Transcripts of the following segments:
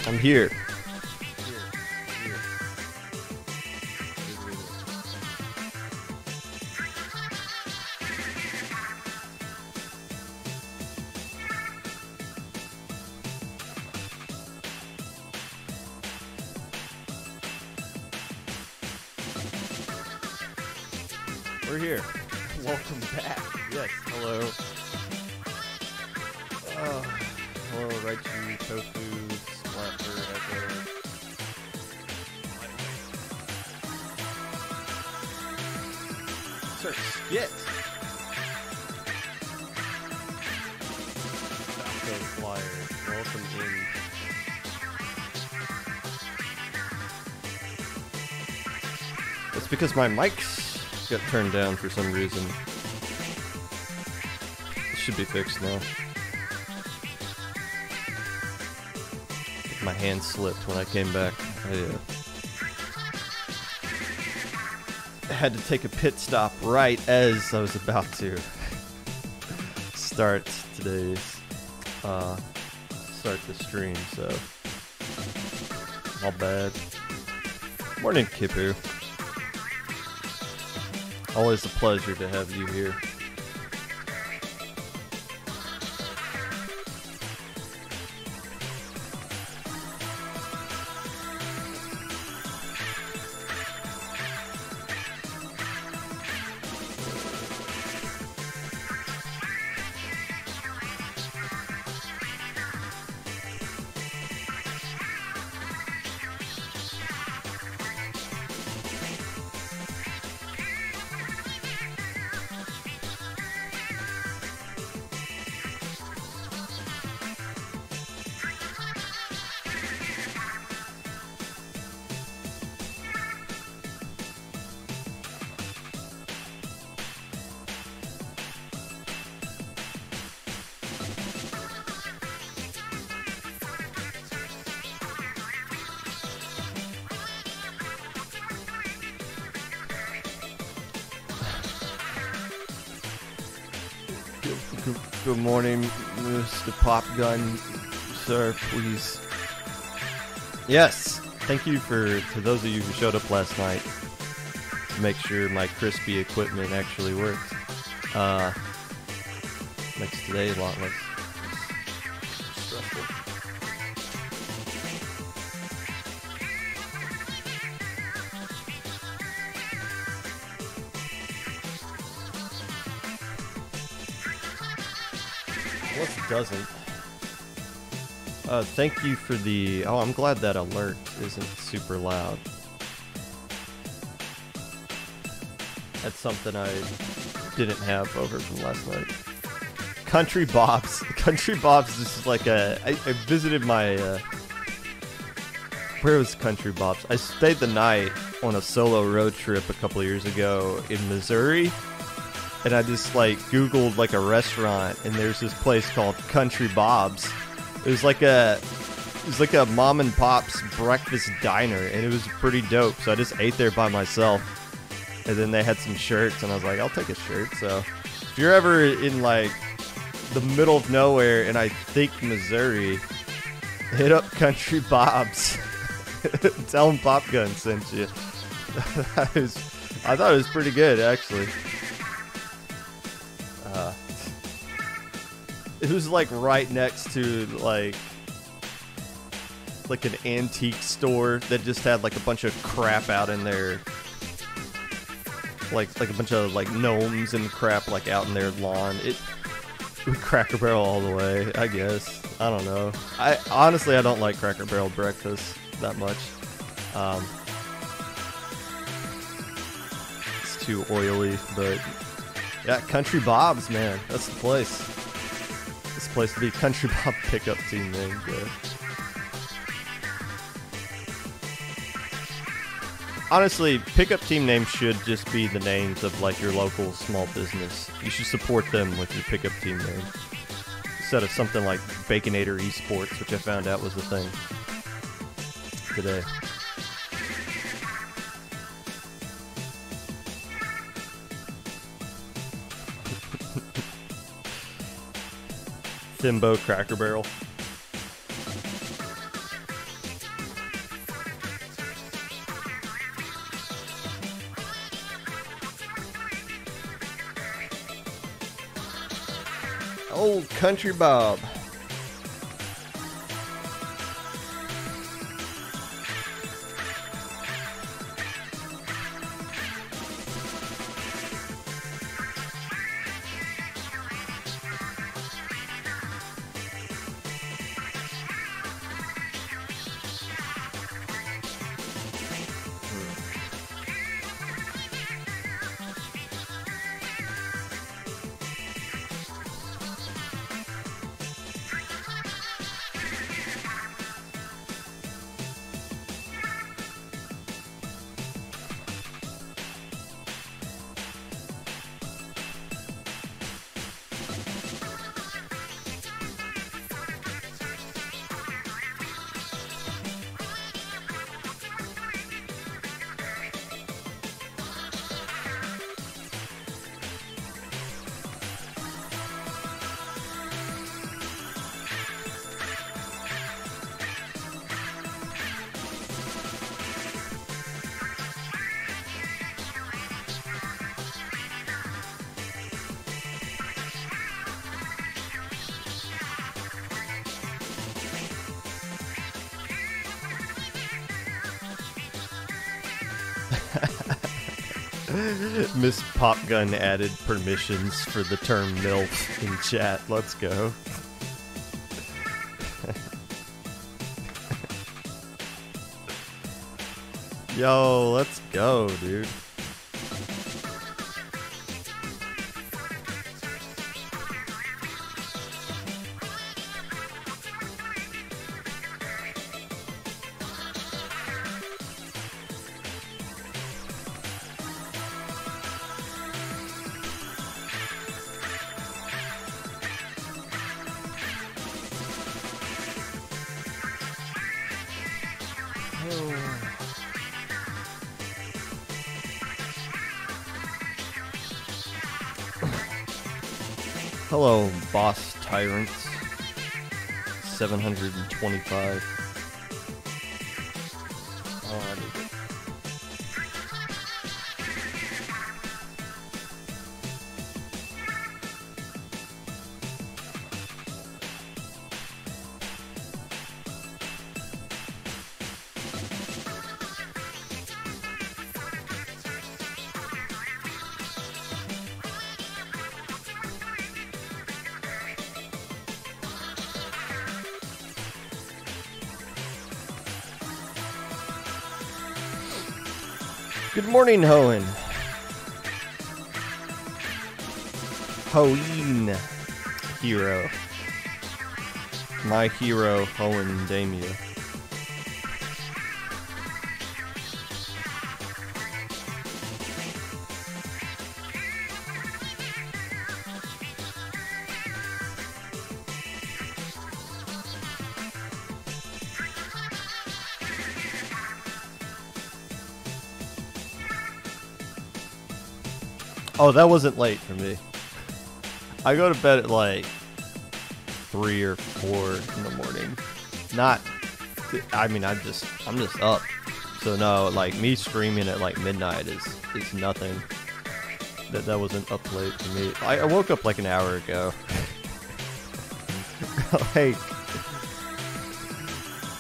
I'm here. We're here. Welcome back. Yes, hello. Hello, Raichu, Tofu, Splatter, Echo. Sir, skit! Falco Flyer, welcome in. It's because my mics got turned down for some reason. It should be fixed now. My hand slipped when I came back. I had to take a pit stop right as I was about to start today's start the stream, so all bad. Morning, Kipu. Always a pleasure to have you here. Good morning, Mr. Popgun, sir, please. Yes, thank you to those of you who showed up last night to make sure my crispy equipment actually worked. Makes today a lot less stressful. Doesn't. Thank you for the... Oh, I'm glad that alert isn't super loud. That's something I didn't have over from last night. Country Bob's. Country Bob's is like a... I visited my... Where was Country Bob's? I stayed the night on a solo road trip a couple years ago in Missouri. And I just like Googled like a restaurant, and there's this place called Country Bob's. It was like a mom and pop's breakfast diner, and it was pretty dope. So I just ate there by myself, and then they had some shirts, and I was like, I'll take a shirt. So if you're ever in like the middle of nowhere, and I think Missouri, hit up Country Bob's. Tell them Popgun sent you. I thought it was pretty good, actually. It was like right next to like an antique store that just had like a bunch of crap out in there, like a bunch of like gnomes and crap like out in their lawn. It Cracker Barrel all the way, I guess. I don't know. I honestly don't like Cracker Barrel breakfast that much. It's too oily, but yeah, Country Bob's, man, that's the place. Place to be. Country Bob pickup team name. Honestly, pickup team names should just be the names of like your local small business. You should support them with your pickup team name instead of something like Baconator Esports, which I found out was the thing today. Thimbo Cracker Barrel. Old Country Bob. Miss Popgun added permissions for the term MILF in chat. Let's go. Yo, let's go, dude. Hello, boss tyrants. 725. Oh, I need it. Good morning, Hoen. Hoen. Hero. My hero, Hoen Damia. Oh, that wasn't late for me. I go to bed at like 3 or 4 in the morning. Not, I mean, I'm just up. So no, like me streaming at like midnight is nothing. That wasn't up late for me. I woke up like an hour ago.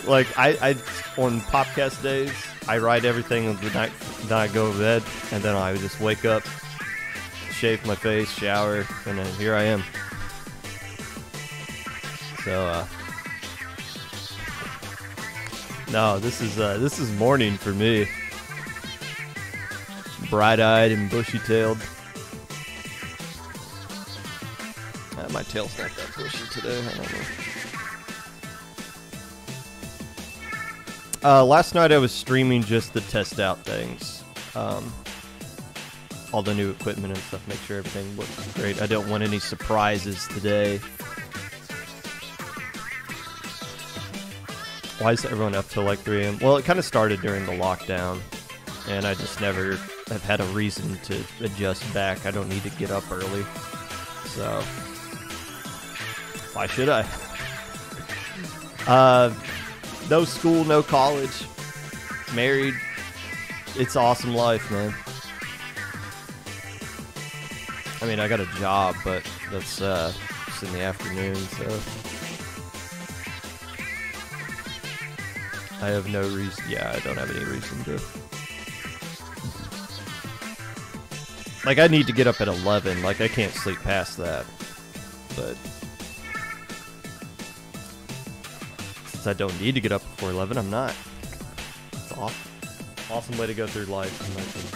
like I on Popcast days, I write everything the night that I go to bed, and then I just wake up, shave my face, shower, and then here I am. So no, this is morning for me. Bright-eyed and bushy-tailed. My tail's not that bushy today. I don't know. Last night I was streaming just to test out things. All the new equipment and stuff, make sure everything looks great. I don't want any surprises today. Why is everyone up till like 3 a.m.? Well, it kind of started during the lockdown, and I just never have had a reason to adjust back. I don't need to get up early, so why should I? No school, no college, married. It's awesome life, man. I mean, I got a job, but that's works in the afternoon, so I have no reason. Yeah, I don't have any reason to. Like, I need to get up at 11. Like, I can't sleep past that. But since I don't need to get up before 11, I'm not. It's awesome way to go through life, in my opinion.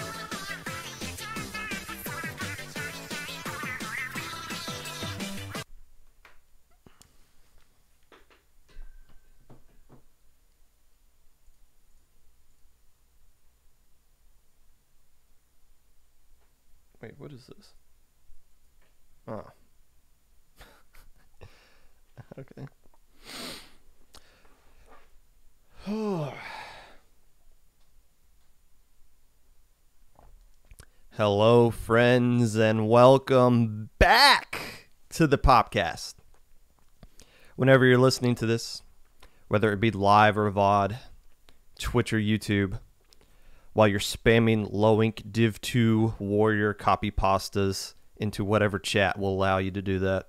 Wait, what is this? Oh. Okay. Hello, friends, and welcome back to the Popcast. Whenever you're listening to this, whether it be live or VOD, Twitch or YouTube, while you're spamming low ink div 2 warrior copy pastas into whatever chat will allow you to do that.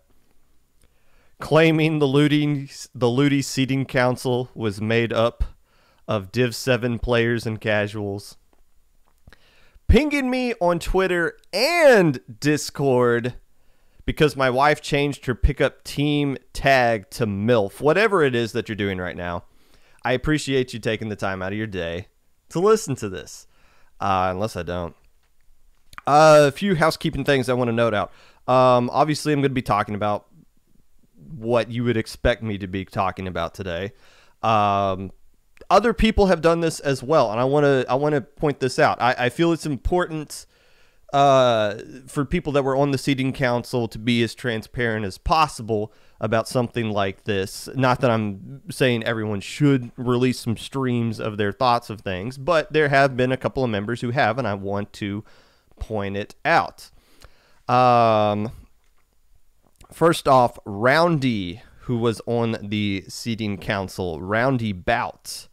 Claiming the Luti seating council was made up of div 7 players and casuals. Pinging me on Twitter and Discord because my wife changed her pickup team tag to MILF. Whatever it is that you're doing right now, I appreciate you taking the time out of your day to listen to this, unless I don't. A few housekeeping things I want to note out. Obviously, I'm going to be talking about what you would expect me to be talking about today. Other people have done this as well, and I want to point this out. I feel it's important for people that were on the seating council to be as transparent as possible about something like this. Not that I'm saying everyone should release some streams of their thoughts of things, but there have been a couple of members who have, and I want to point it out. First off, Roundy, who was on the seating council, Roundy Bout,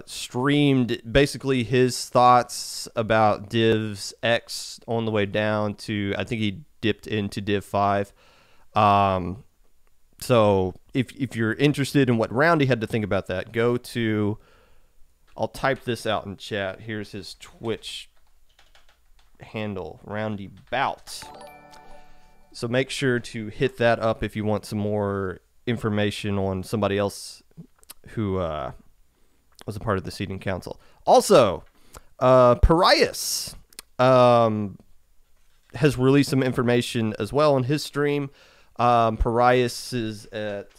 streamed basically his thoughts about divs X on the way down to, I think he dipped into div 5. So if you're interested in what Roundy had to think about that, go to, I'll type this out in chat. Here's his Twitch handle, Roundy Bout. So make sure to hit that up if you want some more information on somebody else who was a part of the seating council. Also, Parias has released some information as well on his stream. Parias is at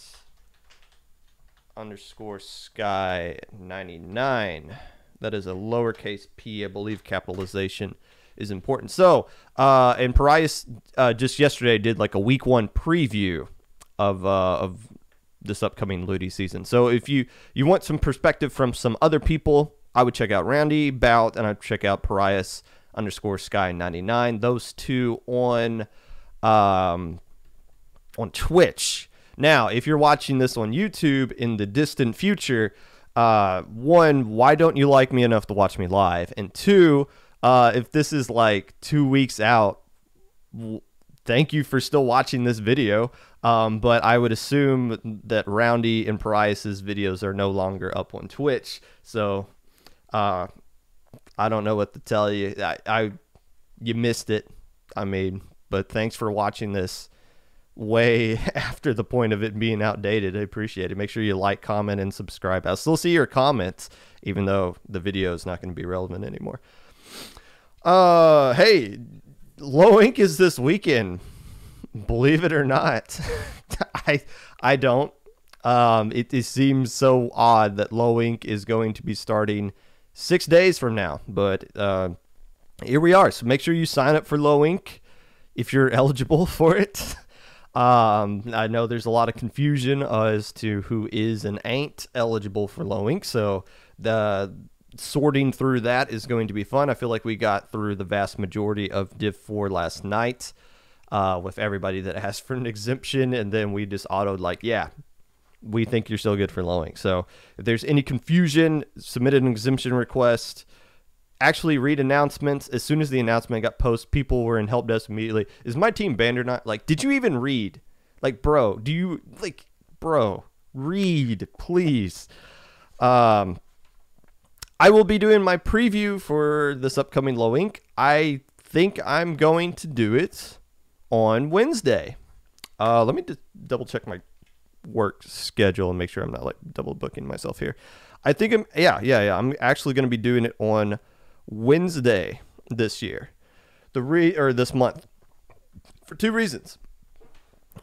_sky99. That is a lowercase p. I believe capitalization is important. So, and Parias just yesterday did like a week 1 preview of this upcoming Luti season. So if you want some perspective from some other people, I would check out Roundy Bout, and I'd check out Parias _sky99. Those two on Twitch. Now, if you're watching this on YouTube in the distant future, one, why don't you like me enough to watch me live? And two, if this is like 2 weeks out, thank you for still watching this video. But I would assume that Roundy and Parias's videos are no longer up on Twitch. So I don't know what to tell you. You missed it. I mean, but thanks for watching this way after the point of it being outdated. I appreciate it. Make sure you like, comment, and subscribe. I'll still see your comments, even though the video is not going to be relevant anymore. Hey, Low Ink is this weekend. Believe it or not. I don't. It seems so odd that Low Ink is going to be starting 6 days from now, but here we are. So make sure you sign up for Low Ink if you're eligible for it. I know there's a lot of confusion as to who is and ain't eligible for Low Ink, so the sorting through that is going to be fun. I feel like we got through the vast majority of Div 4 last night with everybody that asked for an exemption, and then we just autoed like, yeah, we think you're still good for Low Ink. So if there's any confusion, submit an exemption request. actually read announcements. As soon as the announcement got posted, people were in help desk immediately. Is my team banned or not? Like, did you even read? Like, bro, read, please. I will be doing my preview for this upcoming Low Ink. I think I'm going to do it on Wednesday. Let me just double check my work schedule and make sure I'm not like double booking myself here. I think I'm actually going to be doing it on Wednesday this year, this month, for two reasons.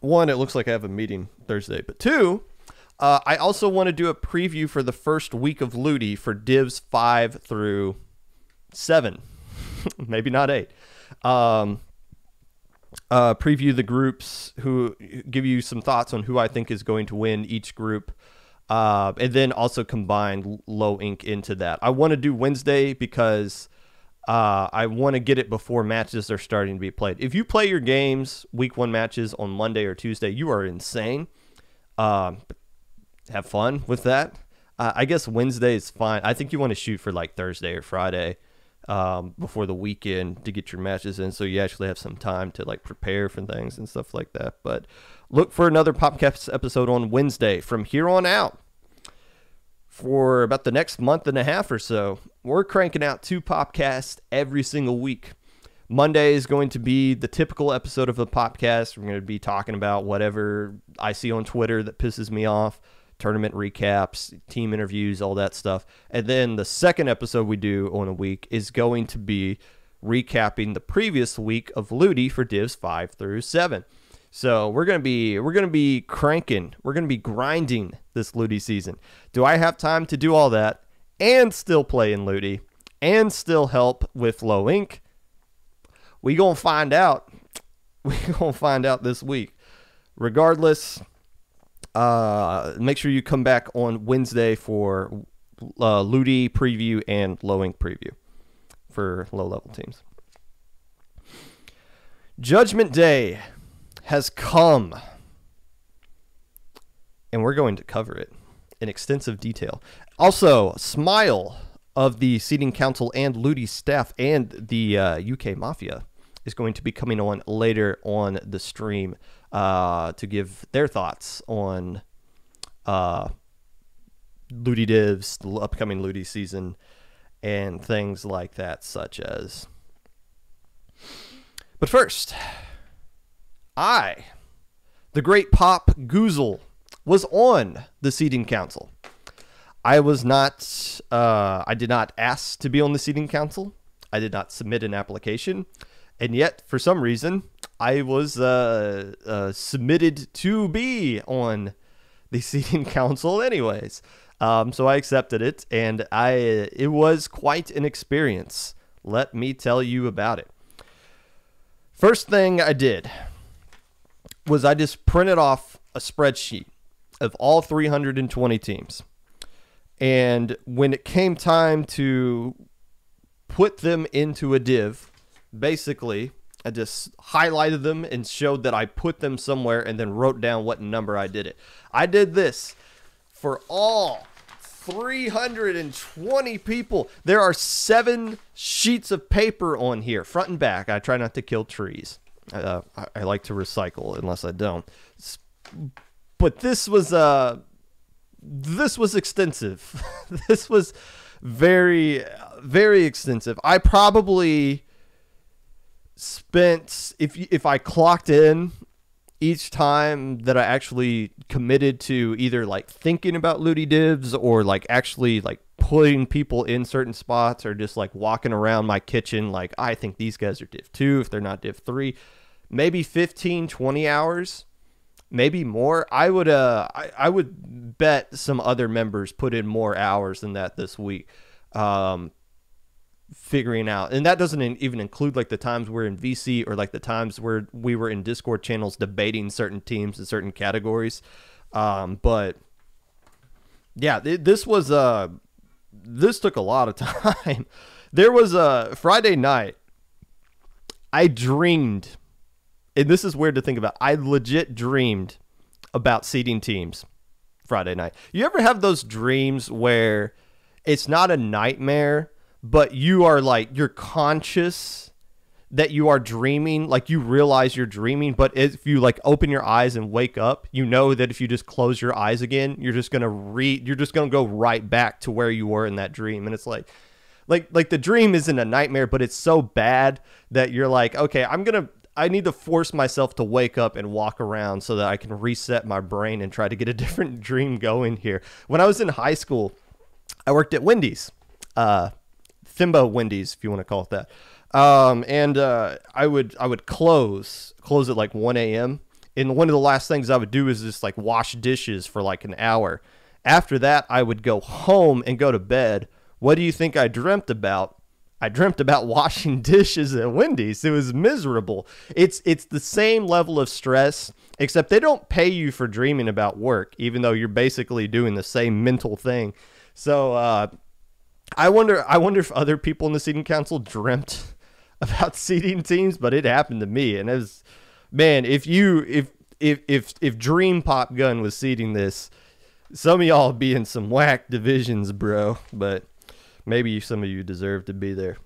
One, it looks like I have a meeting Thursday, but two, I also want to do a preview for the first week of Luti for Divs 5 through 7, maybe not 8. Preview the groups, who give you some thoughts on who I think is going to win each group, and then also combine Low Ink into that. I want to do Wednesday because I want to get it before matches are starting to be played. If you play your games, week 1 matches on Monday or Tuesday, you are insane. Have fun with that. I guess Wednesday is fine. I think you want to shoot for like Thursday or Friday before the weekend to get your matches in, so you actually have some time to like prepare for things and stuff like that. But look for another Popcast episode on Wednesday. From here on out, for about the next month and a half or so, we're cranking out 2 Popcasts every single week. Monday is going to be the typical episode of the Popcast. We're going to be talking about whatever I see on Twitter that pisses me off, tournament recaps, team interviews, all that stuff. And then the second episode we do on a week is going to be recapping the previous week of Luti for Divs 5 through 7. So we're gonna be cranking, we're gonna be grinding this Luti season. Do I have time to do all that and still play in Luti and still help with Low Ink? We gonna find out. We gonna find out this week. Regardless, make sure you come back on Wednesday for Luti preview and Low Ink preview for low-level teams. Judgment Day has come, and we're going to cover it in extensive detail. Also, Smile of the Seeding Council and Luti staff and the UK Mafia is going to be coming on later on the stream to give their thoughts on Luti Divs, the upcoming Luti season, and things like that, such as. But first, the great Pop Goozle, was on the Seeding Council. I did not ask to be on the Seeding Council. I did not submit an application. And yet, for some reason, I was submitted to be on the Seeding Council anyways. So I accepted it, and it was quite an experience. Let me tell you about it. First thing I did was I just printed off a spreadsheet of all 320 teams. And when it came time to put them into a div, basically, I just highlighted them and showed that I put them somewhere and then wrote down what number I did it. I did this for all 320 people. There are 7 sheets of paper on here, front and back. I try not to kill trees. I like to recycle unless I don't. But this was extensive. This was very, very extensive. I probably spent, if I clocked in each time that I actually committed to either like thinking about Luti divs or like actually like putting people in certain spots or just like walking around my kitchen like I think these guys are div 2 if they're not div 3, maybe 15-20 hours, maybe more. I would bet some other members put in more hours than that this week figuring out, and that doesn't even include like the times we're in VC or like the times where we were in Discord channels debating certain teams in certain categories. But yeah, this took a lot of time. There was a Friday night I dreamed, and this is weird to think about, I legit dreamed about seeding teams Friday night. You ever have those dreams where it's not a nightmare, but you're conscious that you are dreaming, like you realize you're dreaming, but if you like open your eyes and wake up, you know that if you just close your eyes again, you're just gonna go right back to where you were in that dream. And it's like the dream isn't a nightmare, but it's so bad that you're like, okay, I need to force myself to wake up and walk around so that I can reset my brain and try to get a different dream going here. When I was in high school, I worked at Wendy's, Thimba Wendy's, if you want to call it that. I would close at like 1 a.m. And one of the last things I would do is just like wash dishes for like an hour. After that, I would go home and go to bed. What do you think I dreamt about? I dreamt about washing dishes at Wendy's. It was miserable. It's the same level of stress, except they don't pay you for dreaming about work, even though you're basically doing the same mental thing. So I wonder if other people in the seating council dreamt about seeding teams, but it happened to me. And it was, man, if Dream Pop Gun was seeding this, some of y'all would be in some whack divisions, bro. But maybe some of you deserve to be there.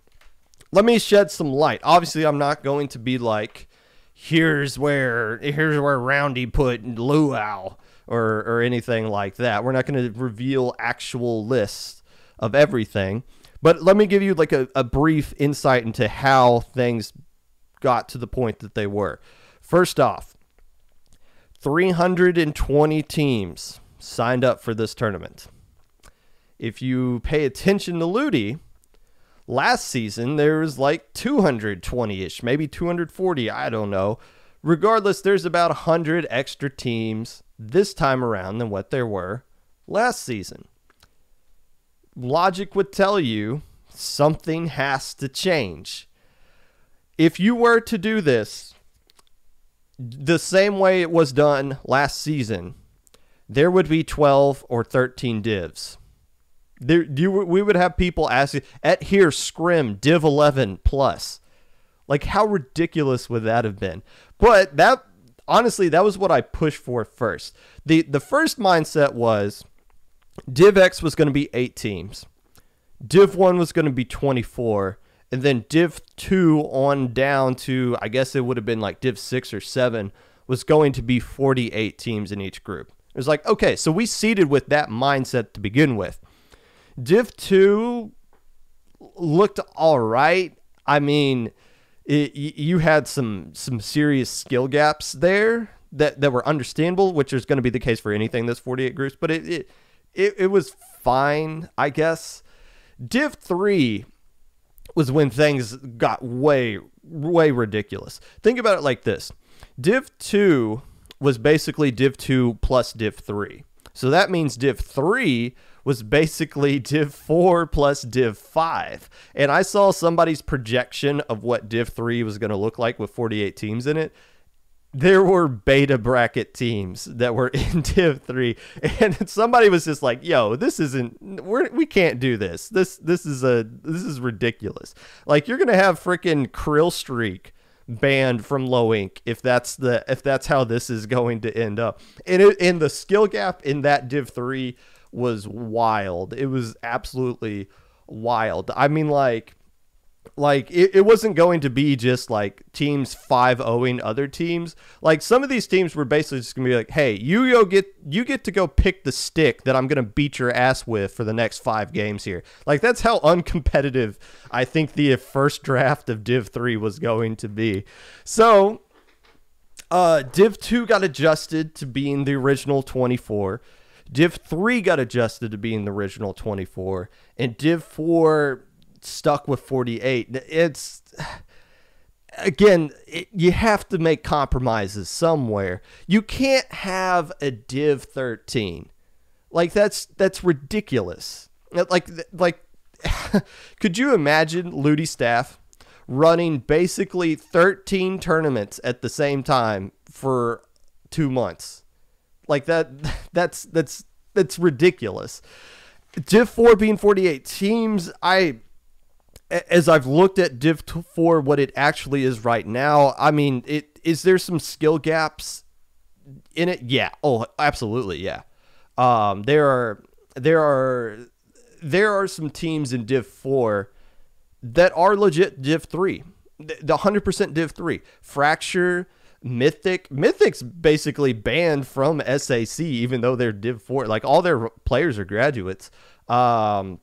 Let me shed some light. Obviously, I'm not going to be like, here's where Roundy put Luau or anything like that. We're not going to reveal actual lists of everything. But let me give you like a brief insight into how things got to the point that they were. First off, 320 teams signed up for this tournament. If you pay attention to Luti, last season there was like 220-ish, maybe 240, I don't know. Regardless, there's about 100 extra teams this time around than what there were last season. Logic would tell you something has to change. If you were to do this the same way it was done last season, there would be 12 or 13 divs. We would have people asking, at here, scrim, div 11 plus. Like, how ridiculous would that have been? But that, honestly, that was what I pushed for first. The first mindset was, Div X was going to be 8 teams. Div 1 was going to be 24. And then Div 2 on down to, I guess it would have been like Div 6 or 7, was going to be 48 teams in each group. It was like, okay, so we seeded with that mindset to begin with. Div 2 looked all right. I mean, you had some serious skill gaps there that were understandable, which is going to be the case for anything that's 48 groups. But it was fine, I guess. Div 3 was when things got way ridiculous. Think about it like this. Div 2 was basically Div 2 plus Div 3. So that means Div 3 was basically Div 4 plus Div 5. And I saw somebody's projection of what Div 3 was going to look like with 48 teams in it. There were beta bracket teams that were in Div 3, and somebody was just like, "Yo, this isn't. We can't do this. This is ridiculous. Like, you're gonna have freaking Krill Streak banned from low ink if that's how this is going to end up." And the skill gap in that Div 3 was wild. It was absolutely wild. I mean, like it wasn't going to be just like teams 5-0ing other teams. Like, some of these teams were basically just gonna be like, hey, you get to go pick the stick that I'm gonna beat your ass with for the next 5 games here. Like, that's how uncompetitive I think the first draft of Div 3 was going to be. So Div 2 got adjusted to being the original 24. Div 3 got adjusted to being the original 24, and Div 4 stuck with 48. It's, again, you have to make compromises somewhere. You can't have a Div 13. Like, that's ridiculous. Like could you imagine Luti staff running basically 13 tournaments at the same time for 2 months? Like, that's ridiculous. Div 4 being 48 teams, as I've looked at Div 4, what it actually is right now, I mean, is there some skill gaps in it? Yeah. Oh, absolutely. Yeah. There are some teams in Div 4 that are legit Div 3. The 100% Div 3. Fracture, Mythic. Mythic's basically banned from SAC, even though they're Div 4. Like, all their players are graduates. Loving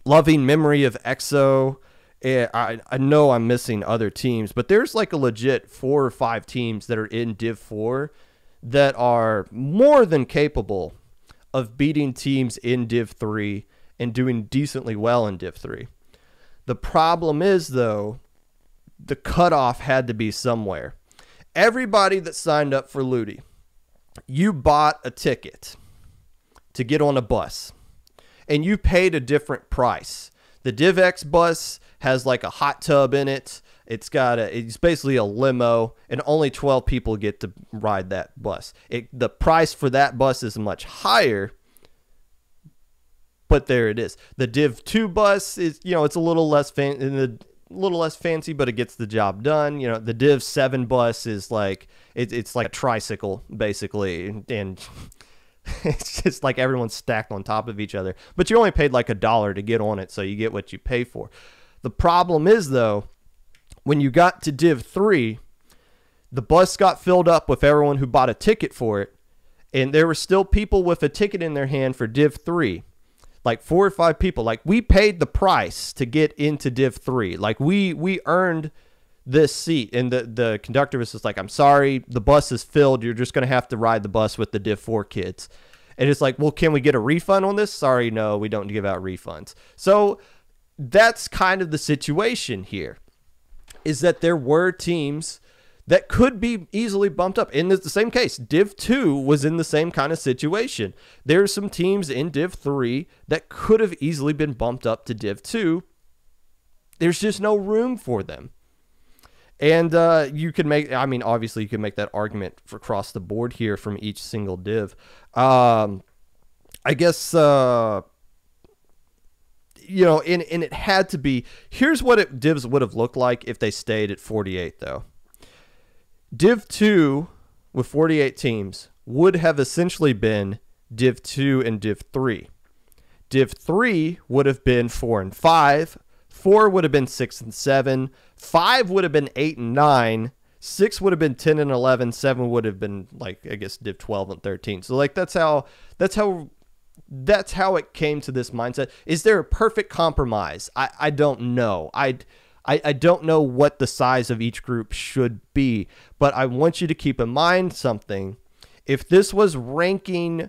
Memory of Exo. I know I'm missing other teams, but there's like a legit 4 or 5 teams that are in Div 4 that are more than capable of beating teams in Div 3 and doing decently well in Div 3. The problem is, though, the cutoff had to be somewhere. Everybody that signed up for Luti, you bought a ticket to get on a bus, and you paid a different price. The DivX bus has like a hot tub in it. It's basically a limo, and only 12 people get to ride that bus. The price for that bus is much higher, but there it is. The Div 2 bus is, it's a little less fancy, but it gets the job done. The Div 7 bus is like, it's like a tricycle, basically, and it's just like everyone's stacked on top of each other. But you only paid like $1 to get on it, so you get what you pay for. The problem is, though, when you got to Div 3, the bus got filled up with everyone who bought a ticket for it, and there were still people with a ticket in their hand for Div 3. Like 4 or 5 people. Like, we paid the price to get into Div 3. Like, we earned this seat. And the conductor was just like, I'm sorry, the bus is filled. You're just going to have to ride the bus with the Div 4 kids. And it's like, well, can we get a refund on this? Sorry, no, we don't give out refunds. So that's kind of the situation here, is that there were teams that could be easily bumped up. In the same case, Div 2 was in the same kind of situation. There are some teams in Div 3 that could have easily been bumped up to Div 2. There's just no room for them. And you can make, obviously you can make that argument for across the board here from each single div. I guess, and it had to be, here's what divs would have looked like if they stayed at 48, though. Div 2 with 48 teams would have essentially been Div 2 and Div 3. Div 3 would have been 4 and 5. 4 would have been 6 and 7. 5 would have been 8 and 9. 6 would have been 10 and 11. 7 would have been, like, I guess, Div 12 and 13. So, like, that's how it came to this mindset. Is there a perfect compromise? I don't know. I don't know what the size of each group should be, but I want you to keep in mind something. If this was meant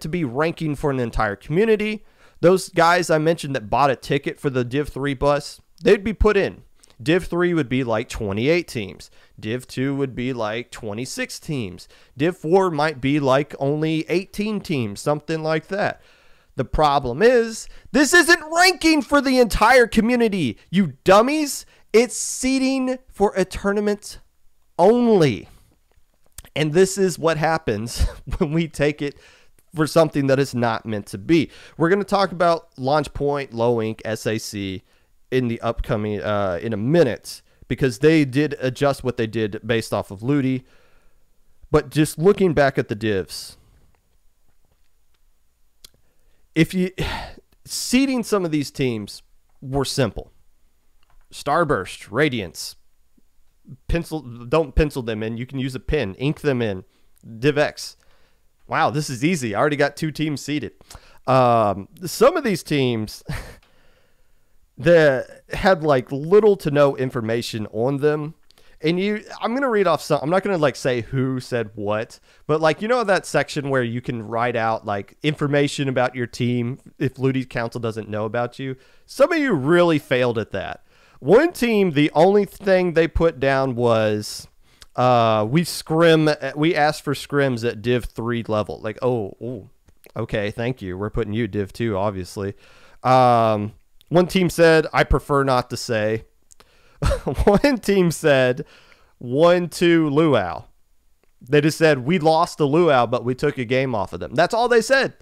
to be ranking for an entire community, those guys I mentioned that bought a ticket for the Div 3 bus, they'd be put in. Div 3 would be like 28 teams. Div 2 would be like 26 teams. Div 4 might be like only 18 teams, something like that. The problem is, this isn't ranking for the entire community, you dummies. It's seeding for a tournament only. And this is what happens when we take it for something that is not meant to be. We're going to talk about Launch Point, Low Ink, SAC in the upcoming, in a minute, because they did adjust what they did based off of Luti. But just looking back at the divs, seeding some of these teams were simple. Starburst, Radiance, don't pencil them in. You can use a pen, ink them in. DivX. Wow, this is easy. I already got 2 teams seeded. Some of these teams that had like little to no information on them. And I'm going to read off some. I'm not going to like say who said what, but like, that section where you can write out like information about your team if Luti Council doesn't know about you. Some of you really failed at that. One team, the only thing they put down was we asked for scrims at Div 3 level. Like, oh, okay, thank you. We're putting you Div 2, obviously. One team said, I prefer not to say. One team said 1-2 Luau. They just said, we lost to Luau, but we took a game off of them. That's all they said.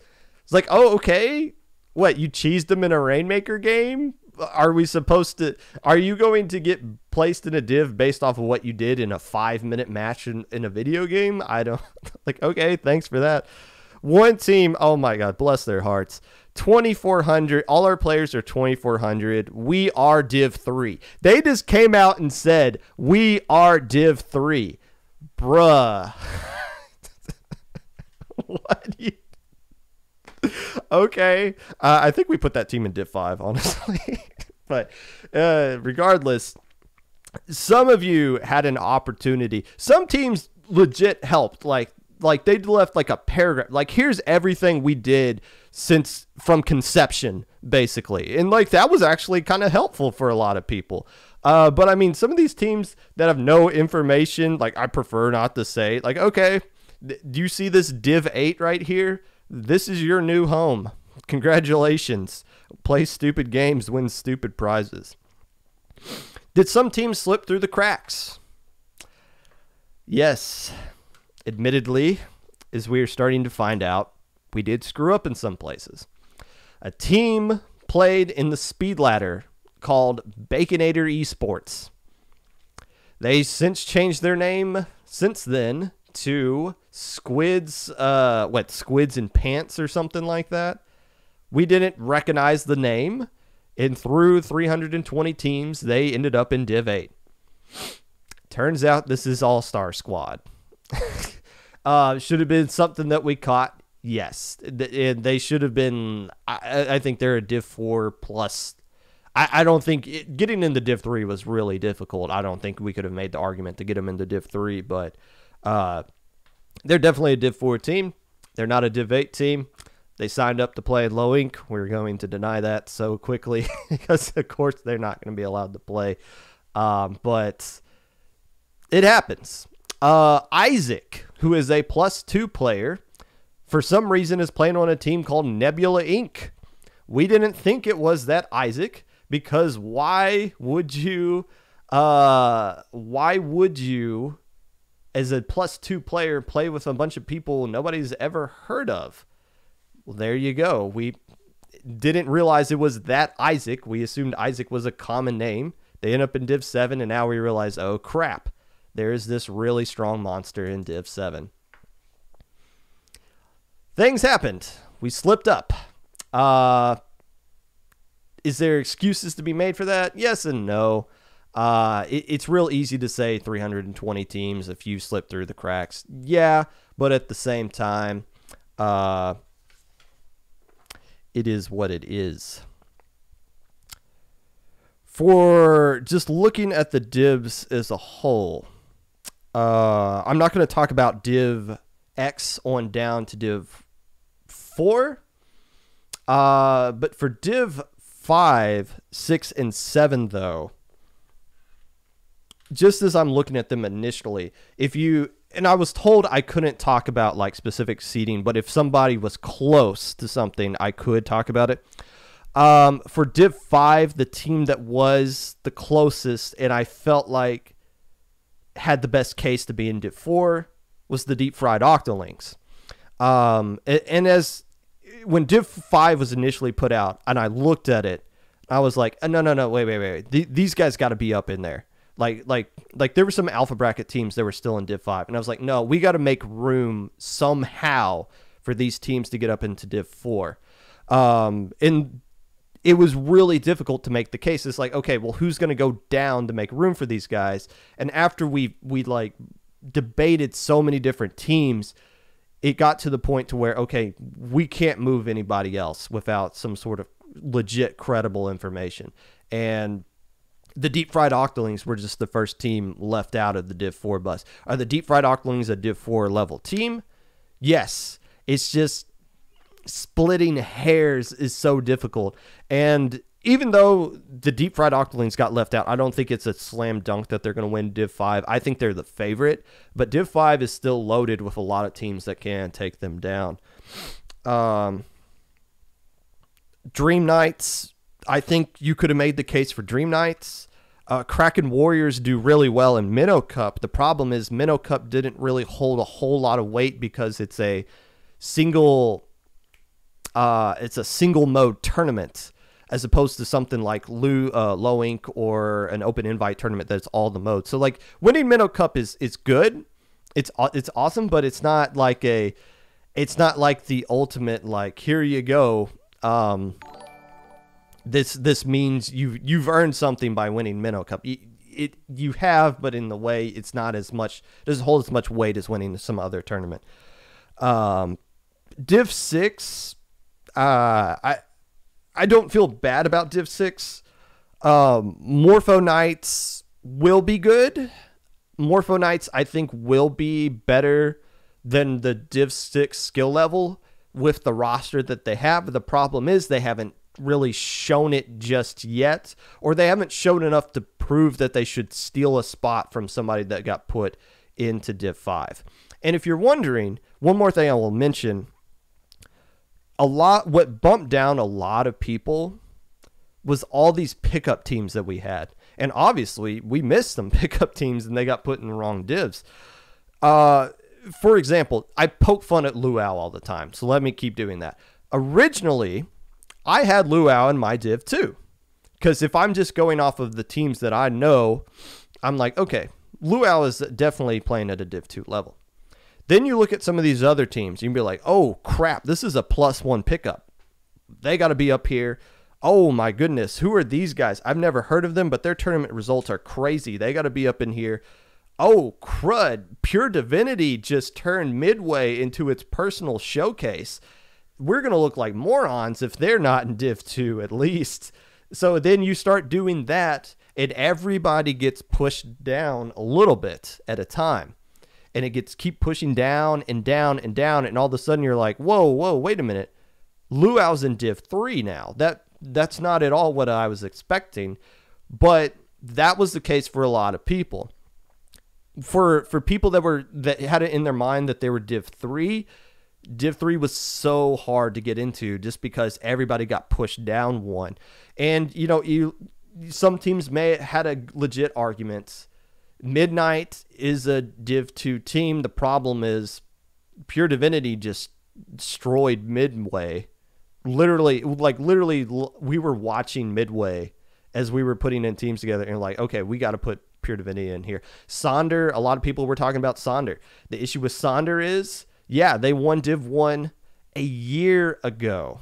It's like, oh, okay. What, you cheesed them in a Rainmaker game? Are you going to get placed in a div based off of what you did in a 5-minute match in a video game? I don't, like, okay, thanks for that. One team, oh my God, bless their hearts. 2,400. All our players are 2,400. We are Div 3. They just came out and said, we are Div 3. Bruh. What? Okay. I think we put that team in Div 5, honestly. But regardless, some of you had an opportunity. Some teams legit helped. Like they left like a paragraph. Like, here's everything we did since from conception, basically. And like that was actually kind of helpful for a lot of people. But I mean, some of these teams that have no information, like I prefer not to say, like, okay, do you see this Div 8 right here? This is your new home. Congratulations. Play stupid games, win stupid prizes. Did some teams slip through the cracks? Yes. Admittedly, as we are starting to find out, we did screw up in some places. A team played in the speed ladder called Baconator Esports. They since changed their name since then to Squids, Squids in Pants or something like that. We didn't recognize the name, and through 320 teams, they ended up in Div 8. Turns out this is All-Star Squad. Should have been something that we caught. Yes, they should have been. I think they're a Div 4 plus. I don't think getting into Div 3 was really difficult. I don't think we could have made the argument to get them into Div 3, but they're definitely a Div 4 team. They're not a Div 8 team. They signed up to play in low ink. We're going to deny that so quickly because, of course, they're not going to be allowed to play. But it happens. Isaac, who is a +2 player, for some reason is playing on a team called Nebula Inc. We didn't think it was that Isaac because why would you, as a +2 player, play with a bunch of people nobody's ever heard of? Well, there you go. We didn't realize it was that Isaac. We assumed Isaac was a common name. They end up in Div 7, and now we realize, oh, crap. There's this really strong monster in Div 7. Things happened. We slipped up. Is there excuses to be made for that? Yes and no. It's real easy to say 320 teams if you slip through the cracks. Yeah, but at the same time, it is what it is. For just looking at the divs as a whole, I'm not going to talk about Div X on down to Div 4. But for Div 5, 6, and 7, though, just as I'm looking at them initially, and I was told I couldn't talk about like specific seeding, but if somebody was close to something, I could talk about it. For Div 5, the team that was the closest and I felt like had the best case to be in Div 4 was the Deep Fried Octolings. And as when Div 5 was initially put out and I looked at it, I was like, no, wait. These guys got to be up in there. Like there were some alpha bracket teams that were still in Div 5. And I was like, no, we got to make room somehow for these teams to get up into Div 4. And it was really difficult to make the case. It's like, okay, well, who's going to go down to make room for these guys? And after we like debated so many different teams, it got to the point to where, okay, we can't move anybody else without some sort of legit credible information. And the Deep Fried Octolings were just the first team left out of the Div 4 bus. Are the Deep Fried Octolings a Div 4 level team? Yes. It's just splitting hairs is so difficult. And even though the Deep Fried Octolings got left out, I don't think it's a slam dunk that they're going to win Div 5. I think they're the favorite, but Div 5 is still loaded with a lot of teams that can take them down. Dream Knights, I think you could have made the case for Dream Knights. Kraken Warriors do really well in Minnow Cup. The problem is Minnow Cup didn't really hold a whole lot of weight because it's a single mode tournament, as opposed to something like Low Ink or an open invite tournament that's all the modes. So like winning Minnow Cup is good. It's awesome, but it's not like a it's not like the ultimate, like, here you go. This means you've earned something by winning Minnow Cup. You have, but in the way it's not as much, doesn't hold as much weight as winning some other tournament. Div 6, I don't feel bad about Div 6. Morpho Knights will be good. Morpho Knights, I think, will be better than the Div 6 skill level with the roster that they have. The problem is they haven't really shown it just yet, or they haven't shown enough to prove that they should steal a spot from somebody that got put into Div 5. And if you're wondering, one more thing I will mention, what bumped down a lot of people was all these pickup teams that we had. And obviously we missed some pickup teams and they got put in the wrong divs. For example, I poke fun at Luau all the time, so let me keep doing that. Originally, I had Luau in my div too, because if I'm just going off of the teams that I know, I'm like, okay, Luau is definitely playing at a div 2 level. Then you look at some of these other teams, you can be like, oh crap, this is a +1 pickup. They got to be up here. Oh my goodness, who are these guys? I've never heard of them, but their tournament results are crazy. They got to be up in here. Oh crud, Pure Divinity just turned Midway into its personal showcase. We're going to look like morons if they're not in Div 2 at least. So then you start doing that, and everybody gets pushed down a little bit at a time. And it keep pushing down and down and down, and all of a sudden you're like, whoa, wait a minute. Luau's in Div 3 now. That's not at all what I was expecting, but that was the case for a lot of people. For people that had it in their mind that they were Div 3, Div 3 was so hard to get into just because everybody got pushed down one. And, some teams had a legit argument. Midnight is a Div 2 team. The problem is Pure Divinity just destroyed Midway. Literally, we were watching Midway as we were putting in teams together and like, okay, we got to put Pure Divinity in here. Sonder, a lot of people were talking about Sonder. The issue with Sonder is, yeah, they won Div 1 a year ago.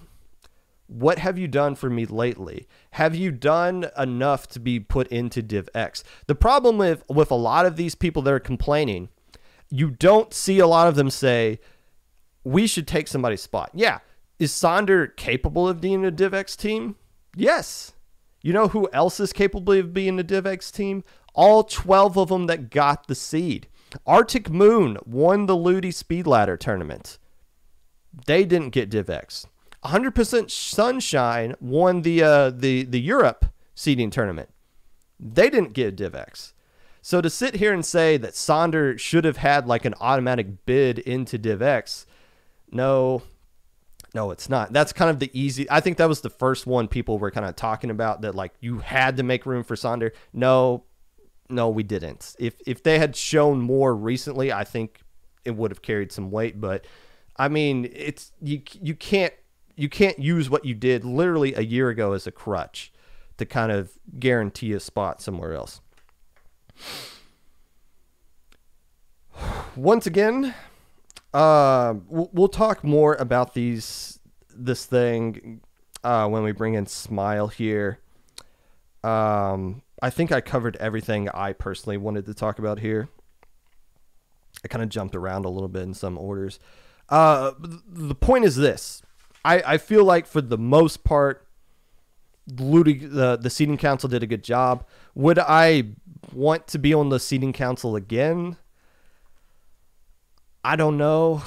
What have you done for me lately? Have you done enough to be put into Div X? The problem with a lot of these people that are complaining, you don't see a lot of them say, we should take somebody's spot. Yeah. Is Sonder capable of being a Div X team? Yes. You know who else is capable of being a Div X team? All 12 of them that got the seed. Arctic Moon won the Luti Speed Ladder tournament. They didn't get Div X. 100% Sunshine won the Europe seeding tournament. They didn't get Div X. So to sit here and say that Sonder should have had like an automatic bid into Div X, no, it's not. That's kind of the easy. I think that was the first one people were kind of talking about, that like you had to make room for Sonder. No, we didn't. If they had shown more recently, I think it would have carried some weight. But I mean, it's you can't use what you did literally a year ago as a crutch to kind of guarantee a spot somewhere else. Once again, we'll talk more about this thing when we bring in Smile here. I think I covered everything I personally wanted to talk about here. I kind of jumped around a little bit in some orders. The point is this. I feel like for the most part, Luti, the seating council did a good job. Would I want to be on the seating council again? I don't know.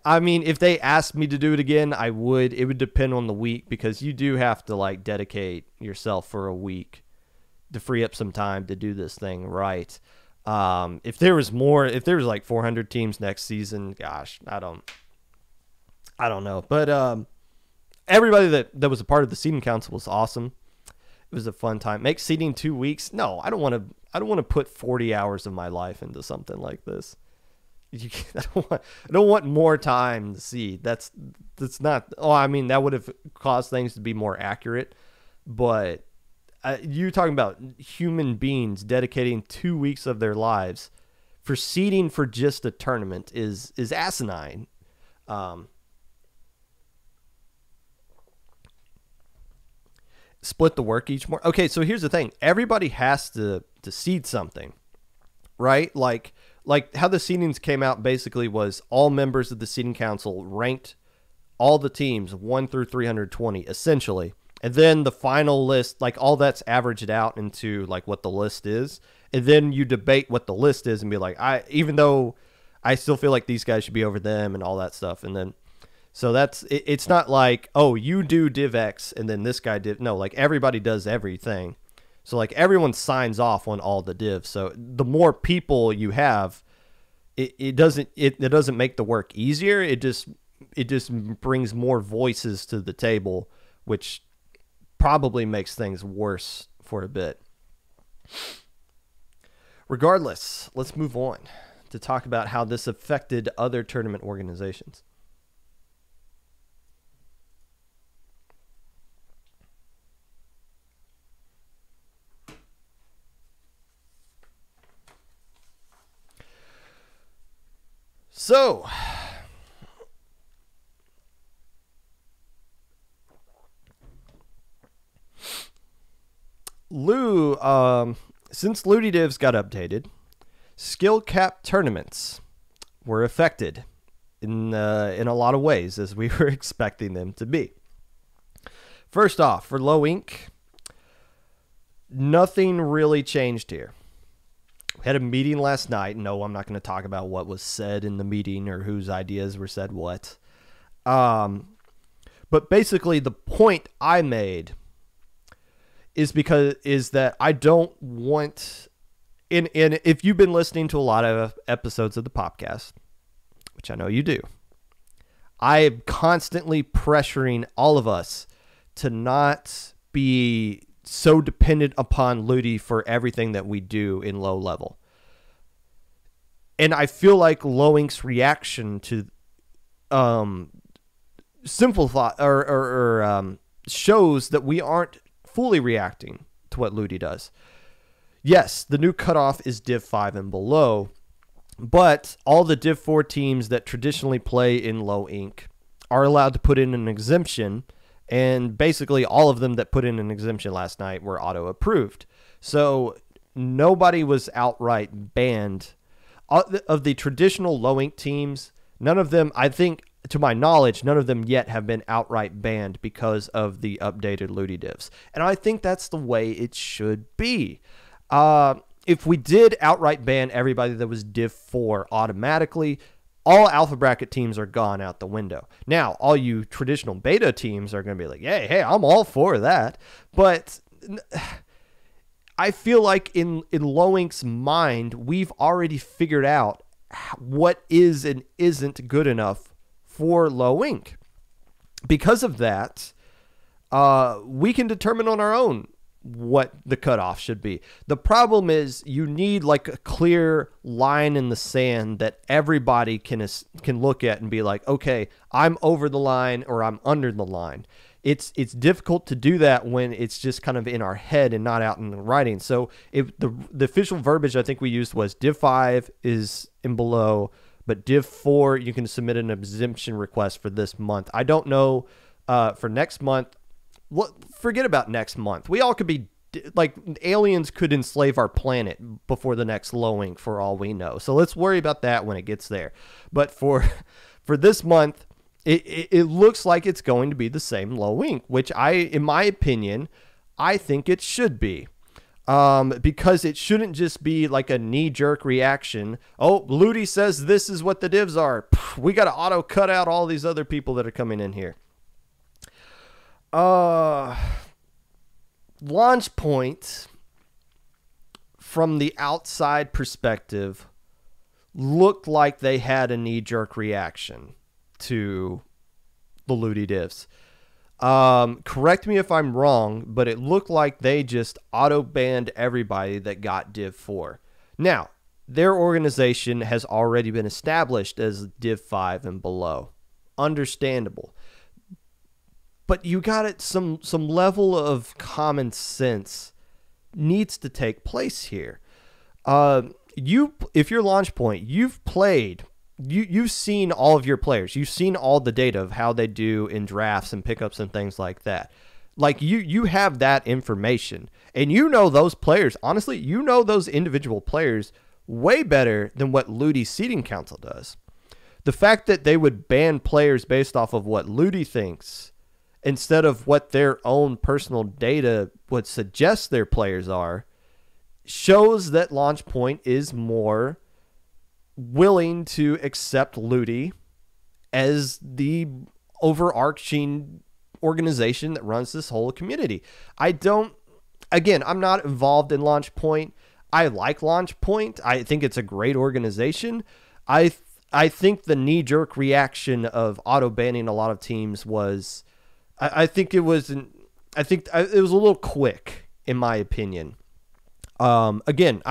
I mean, if they asked me to do it again, I would. It would depend on the week, because you do have to like dedicate yourself for a week to free up some time to do this thing right. If there was like 400 teams next season, gosh, I don't know. But everybody that was a part of the seating council was awesome. It was a fun time. Make seating 2 weeks? No, I don't want to put 40 hours of my life into something like this. I don't want more time to see. That's not. Oh, I mean, that would have caused things to be more accurate. But you're talking about human beings dedicating 2 weeks of their lives for seeding for just a tournament is asinine. split the work each more. Okay, so here's the thing. Everybody has to seed something, right? Like how the seedings came out basically was all members of the seeding council ranked all the teams 1 through 320 essentially. And then the final list, like all that's averaged out into like what the list is. And then you debate what the list is and be like, even though I still feel like these guys should be over them and all that stuff. And then, so it's not like, oh, you do Div X and then this guy did. No, like everybody does everything. So like everyone signs off on all the divs. So the more people you have, it doesn't make the work easier. It just brings more voices to the table, which probably makes things worse for a bit. Regardless, let's move on to talk about how this affected other tournament organizations. So, since Luti divs got updated, skill cap tournaments were affected in a lot of ways, as we were expecting them to be. First off, for low ink, nothing really changed here. We had a meeting last night. No, I'm not going to talk about what was said in the meeting or whose ideas were said what. But basically, the point I made is that I don't want, and if you've been listening to a lot of episodes of the Popcast, which I know you do, I am constantly pressuring all of us to not be so dependent upon Luti for everything that we do in low level. And I feel like Low Ink's reaction to simplify or shows that we aren't fully reacting to what Luti does. Yes, the new cutoff is Div 5 and below, but all the Div 4 teams that traditionally play in Low Ink are allowed to put in an exemption. And basically all of them that put in an exemption last night were auto-approved. So nobody was outright banned. Of the traditional low ink teams, none of them, I think, to my knowledge, none of them yet have been outright banned because of the updated Luti divs. And I think that's the way it should be. If we did outright ban everybody that was Div 4 automatically, all alpha bracket teams are gone out the window. Now, all you traditional beta teams are going to be like, hey, I'm all for that. But I feel like in Low Ink's mind, we've already figured out what is and isn't good enough for Low Ink. Because of that, we can determine on our own what the cutoff should be. The problem is you need like a clear line in the sand that everybody can look at and be like, okay, I'm over the line or I'm under the line. It's difficult to do that when it's just kind of in our head and not out in the writing. So if the official verbiage I think we used was Div 5 is in below, but Div 4 you can submit an exemption request for this month. I don't know for next month. Forget about next month. We all could be like aliens could enslave our planet before the next Low Ink for all we know. So let's worry about that when it gets there. But for this month, it looks like it's going to be the same Low Ink, which in my opinion, I think it should be. Because it shouldn't just be like a knee-jerk reaction. Oh, Luti says this is what the divs are. We got to auto cut out all these other people that are coming in here. Launch Point, from the outside perspective, looked like they had a knee-jerk reaction to the Luti divs. Correct me if I'm wrong, but it looked like they just auto-banned everybody that got Div 4. Now, their organization has already been established as Div 5 and below. Understandable. But you got it. Some level of common sense needs to take place here. If you're Launch Point, you've played, you've seen all of your players. You've seen all the data of how they do in drafts and pickups and things like that. Like you have that information, and you know those players. Honestly, you know those individual players way better than what Luti Seating Council does. The fact that they would ban players based off of what Luti thinks instead of what their own personal data would suggest their players are shows that Launchpoint is more willing to accept Luti as the overarching organization that runs this whole community. I'm not involved in Launchpoint. I like Launchpoint. I think it's a great organization. I think the knee-jerk reaction of auto-banning a lot of teams was, I think it was a little quick, in my opinion. Launchpoint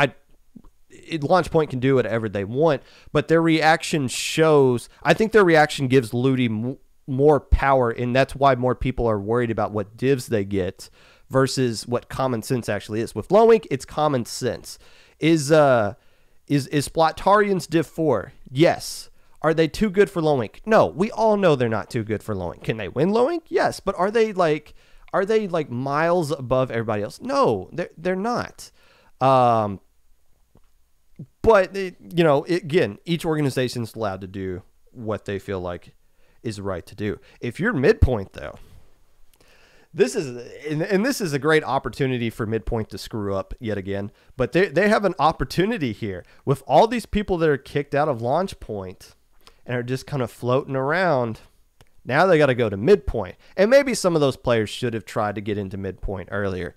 can do whatever they want, but their reaction shows, I think their reaction gives Luti more power, and that's why more people are worried about what divs they get versus what common sense actually is. With Lowink, it's common sense. Is Splatarian's Div 4? Yes. Are they too good for Lowink? No. We all know they're not too good for Lowink. Can they win Lowink? Yes. But are they like miles above everybody else? No, they're not. But again, each organization's allowed to do what they feel like is right to do. If you're Midpoint, though, this is a great opportunity for Midpoint to screw up yet again. But they have an opportunity here with all these people that are kicked out of Launchpoint and are just kind of floating around. Now they got to go to Midpoint, and maybe some of those players should have tried to get into Midpoint earlier.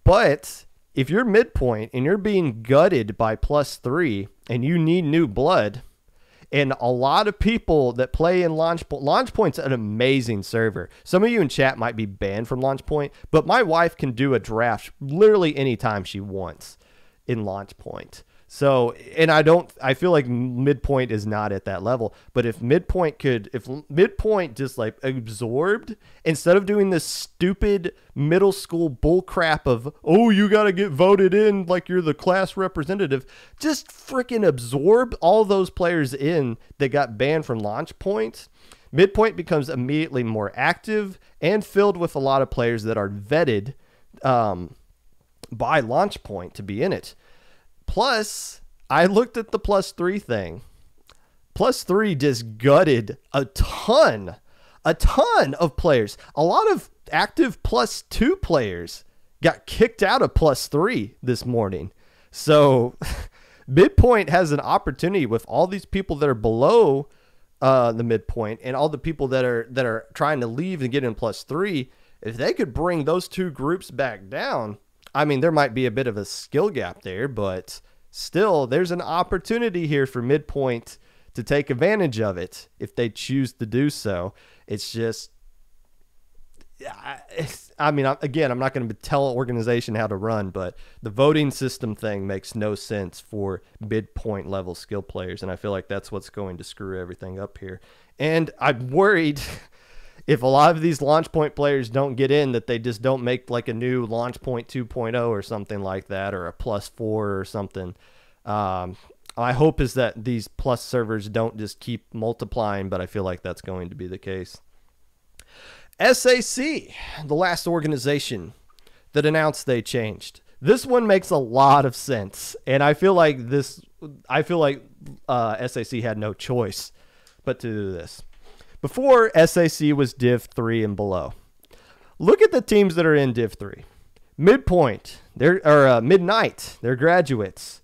But if you're Midpoint and you're being gutted by +3 and you need new blood, and a lot of people that play in Launchpoint's an amazing server. Some of you in chat might be banned from Launchpoint, but my wife can do a draft literally anytime she wants in Launchpoint. So, and I feel like Midpoint is not at that level, but if Midpoint just like absorbed, instead of doing this stupid middle school bullcrap of, oh, you got to get voted in like you're the class representative, just freaking absorb all those players in that got banned from Launchpoint, Midpoint becomes immediately more active and filled with a lot of players that are vetted by Launchpoint to be in it. Plus, I looked at the +3 thing. +3 just gutted a ton of players. A lot of active +2 players got kicked out of +3 this morning. So Midpoint has an opportunity with all these people that are below the Midpoint and all the people that are trying to leave and get in +3. If they could bring those two groups back down, I mean, there might be a bit of a skill gap there, but still, there's an opportunity here for Midpoint to take advantage of it if they choose to do so. It's just, I'm not going to tell an organization how to run, but the voting system thing makes no sense for Midpoint level skill players, and I feel like that's what's going to screw everything up here. And I'm worried if a lot of these Launchpoint players don't get in, that they just don't make like a new Launchpoint 2.0 or something like that, or a +4 or something. My hope is that these plus servers don't just keep multiplying, but I feel like that's going to be the case. SAC, the last organization that announced they changed. This one makes a lot of sense, and I feel like SAC had no choice but to do this. Before, SAC was Div 3 and below. Look at the teams that are in Div 3. Midpoint, Midnight, they're graduates.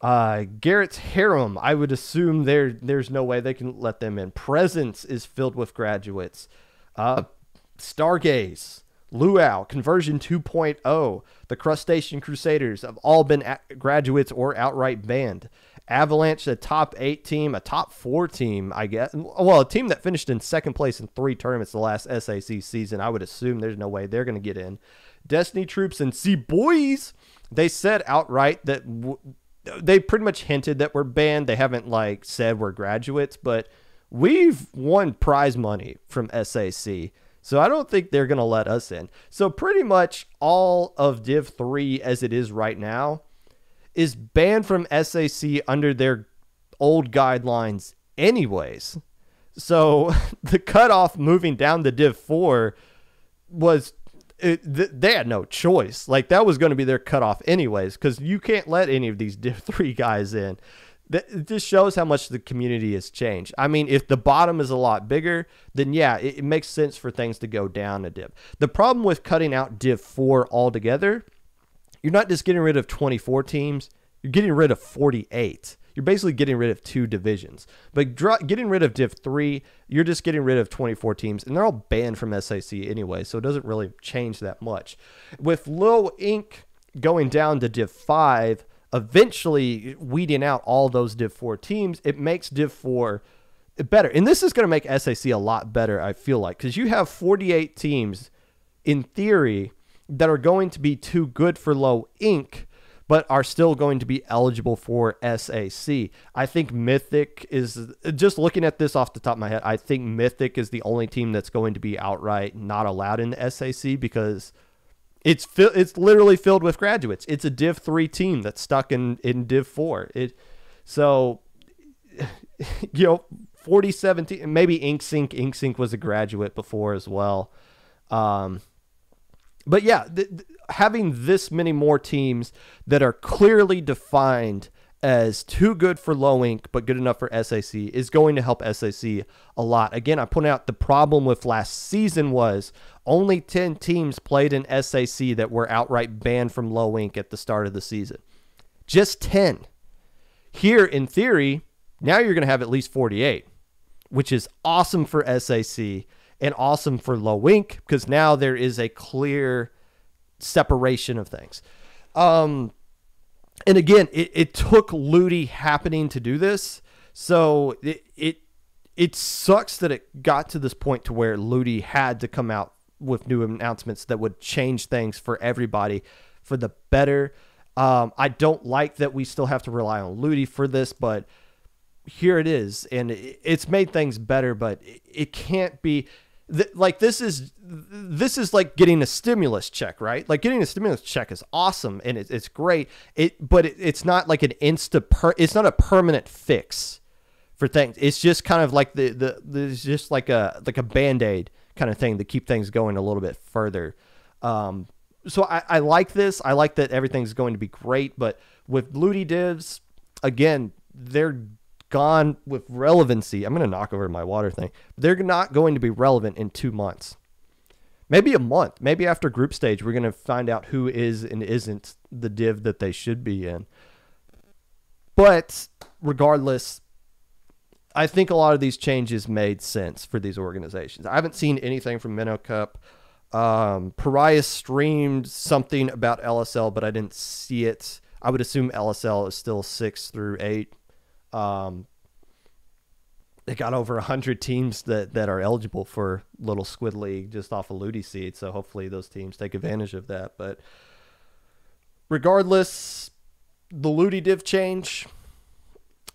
Garrett's Harem, I would assume there's no way they can let them in. Presence is filled with graduates. Stargaze, Luau, Conversion 2.0, the Crustacean Crusaders have all been graduates or outright banned. Avalanche, a top 8 team, a top 4 team, I guess. Well, a team that finished in second place in 3 tournaments the last SAC season. I would assume there's no way they're going to get in. Destiny Troops and C-Boys, they said outright that they pretty much hinted that we're banned. They haven't like said we're graduates, but we've won prize money from SAC. So I don't think they're going to let us in. So pretty much all of Div 3 as it is right now is banned from SAC under their old guidelines anyways. So the cutoff moving down to Div 4 was they had no choice. Like, that was going to be their cutoff anyways, because you can't let any of these Div 3 guys in. It just shows how much the community has changed. I mean, if the bottom is a lot bigger, then yeah, it makes sense for things to go down a div. The problem with cutting out Div 4 altogether, you're not just getting rid of 24 teams, you're getting rid of 48. You're basically getting rid of 2 divisions. But getting rid of Div 3, you're just getting rid of 24 teams, and they're all banned from SAC anyway, so it doesn't really change that much. With Lil Inc. going down to Div 5, eventually weeding out all those Div 4 teams, it makes Div 4 better. And this is going to make SAC a lot better, I feel like, because you have 48 teams, in theory, that are going to be too good for Low Inc., but are still going to be eligible for SAC. I think Mythic is, just looking at this off the top of my head, I think Mythic is the only team that's going to be outright not allowed in the SAC because it's literally filled with graduates. It's a Div 3 team that's stuck in Div 4. So, 4017, maybe InkSync was a graduate before as well. But yeah, having this many more teams that are clearly defined as too good for Low Inc. but good enough for SAC is going to help SAC a lot. Again, I point out the problem with last season was only 10 teams played in SAC that were outright banned from Low Inc. at the start of the season. Just 10. Here, in theory, now you're going to have at least 48, which is awesome for SAC and awesome for Low Inc. because now there is a clear separation of things. And again, it took Luti happening to do this. So it sucks that it got to this point to where Luti had to come out with new announcements that would change things for everybody for the better. I don't like that we still have to rely on Luti for this, but here it is. And it's made things better, but it can't be like this is like getting a stimulus check, right? Like getting a stimulus check is awesome and it's great. But it's not like it's not a permanent fix for things. It's just kind of like there's just like a Band-Aid kind of thing to keep things going a little bit further. So I like this. I like that everything's going to be great, but with Luti divs, again, they're gone with relevancy. I'm going to knock over my water thing. They're not going to be relevant in 2 months. Maybe a month. Maybe after group stage, we're going to find out who is and isn't the div that they should be in. But regardless, I think a lot of these changes made sense for these organizations. I haven't seen anything from Minnow Cup. Pariah streamed something about LSL, but I didn't see it. I would assume LSL is still 6 through 8. They got over 100 teams that are eligible for Little Squid League just off a Luti seed, so hopefully those teams take advantage of that. But regardless, the Luti div change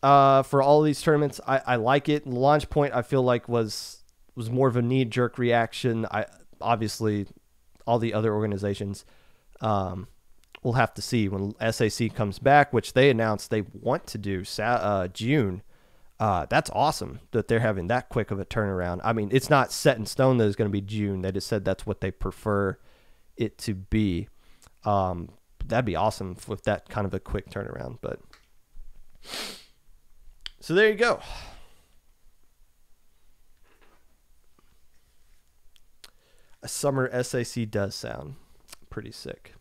for all of these tournaments, I like it. Launch Point, I feel like was more of a knee-jerk reaction. Obviously, all the other organizations we'll have to see when SAC comes back, which they announced they want to do June. That's awesome that they're having that quick of a turnaround. I mean, it's not set in stone that it's going to be June. They just said that's what they prefer it to be. That'd be awesome with that kind of a quick turnaround. But so there you go. A summer SAC does sound pretty sick.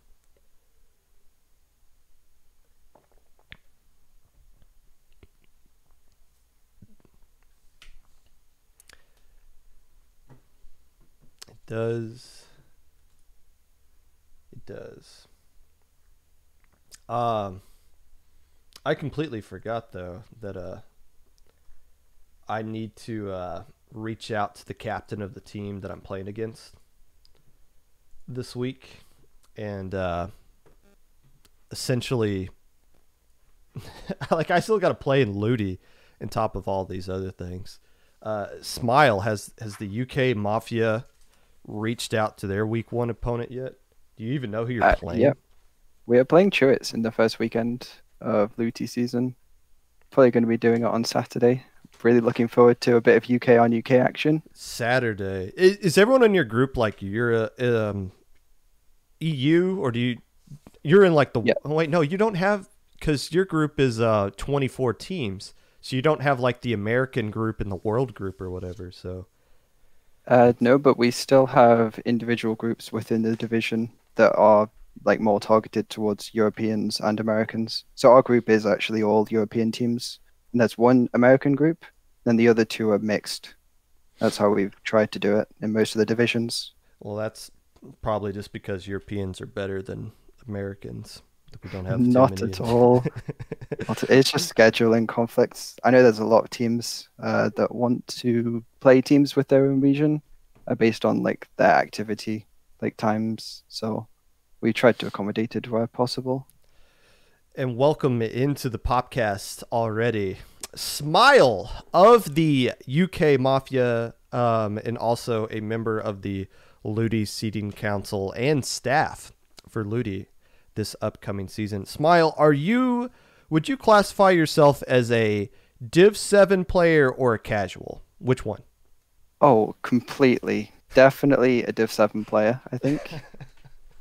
It does. I completely forgot though that I need to reach out to the captain of the team that I'm playing against this week and essentially like I still got to play in Luti on top of all these other things. Smile, has the UK Mafia reached out to their week 1 opponent yet? Do you even know who you're playing? Yeah, we are playing Chewits in the first weekend of Luti season. Probably going to be doing it on Saturday. Really looking forward to a bit of UK on UK action. Saturday. Is everyone in your group like EU, or do you? You're in like the. Yeah. Oh, wait, no, you don't have, because your group is 24 teams, so you don't have like the American group and the world group or whatever. So No, but we still have individual groups within the division that are like more targeted towards Europeans and Americans. So our group is actually all European teams, and there's one American group, then the other two are mixed. That's how we've tried to do it in most of the divisions. well, that's probably just because Europeans are better than Americans. We don't have too Not many. at all. It's just scheduling conflicts. I know there's a lot of teams that want to play teams with their own region based on like their activity, like times. So we tried to accommodate it where possible. And welcome into the Popcast already. Smile of the UK Mafia, and also a member of the Luti Seating Council and staff for Luti this upcoming season. Smile, would you classify yourself as a Div 7 player or a casual? Which one? Oh, completely. Definitely a Div 7 player, I think.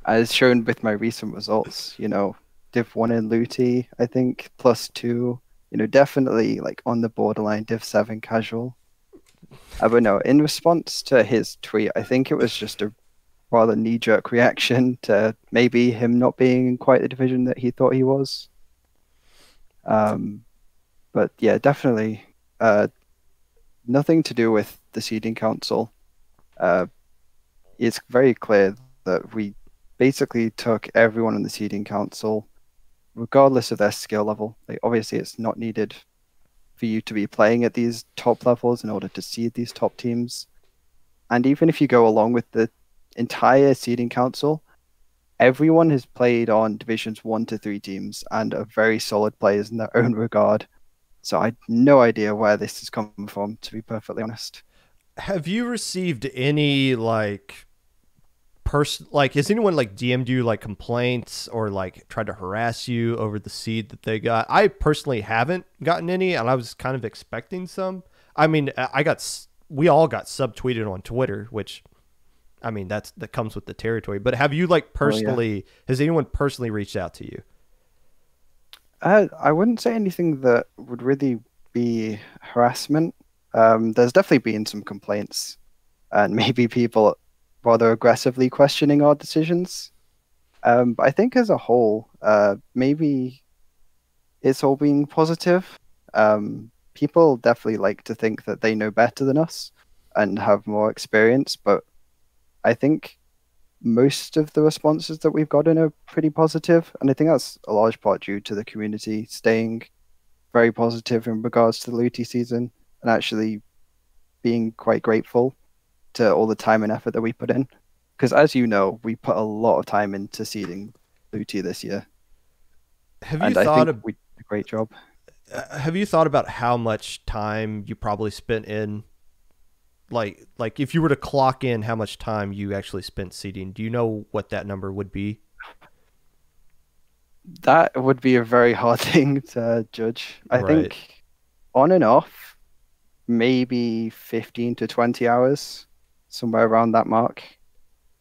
As shown with my recent results, Div 1 in Luti, I think, +2, definitely like on the borderline Div 7 casual. But no, in response to his tweet, I think it was just a rather knee-jerk reaction to maybe him not being in quite the division that he thought he was. But yeah, definitely nothing to do with the seeding council. It's very clear that we basically took everyone in the seeding council, regardless of their skill level. Like obviously, it's not needed for you to be playing at these top levels in order to seed these top teams. And even if you go along with the entire seeding council, everyone has played on divisions 1 to 3 teams and are very solid players in their own regard. So I had no idea where this is coming from, to be perfectly honest. Have you received any has anyone like DM'd you like complaints or like tried to harass you over the seed that they got? I personally haven't gotten any, and I was kind of expecting some. I mean, we all got subtweeted on Twitter, which, I mean, that comes with the territory. But have you like personally? Has anyone personally reached out to you? I wouldn't say anything that would really be harassment. There's definitely been some complaints, and maybe people rather aggressively questioning our decisions. But I think as a whole, maybe it's all been positive. People definitely like to think that they know better than us and have more experience, but I think most of the responses that we've gotten are pretty positive, and I think that's a large part due to the community staying very positive in regards to the Luti season and actually being quite grateful to all the time and effort that we put in. Because as you know, we put a lot of time into seeding Luti this year, and I think we did a great job. Have you thought about how much time you probably spent in, like if you were to clock in how much time you actually spent seeding? Do you know what that number would be? That would be a very hard thing to judge. I think on and off, maybe 15 to 20 hours, somewhere around that mark.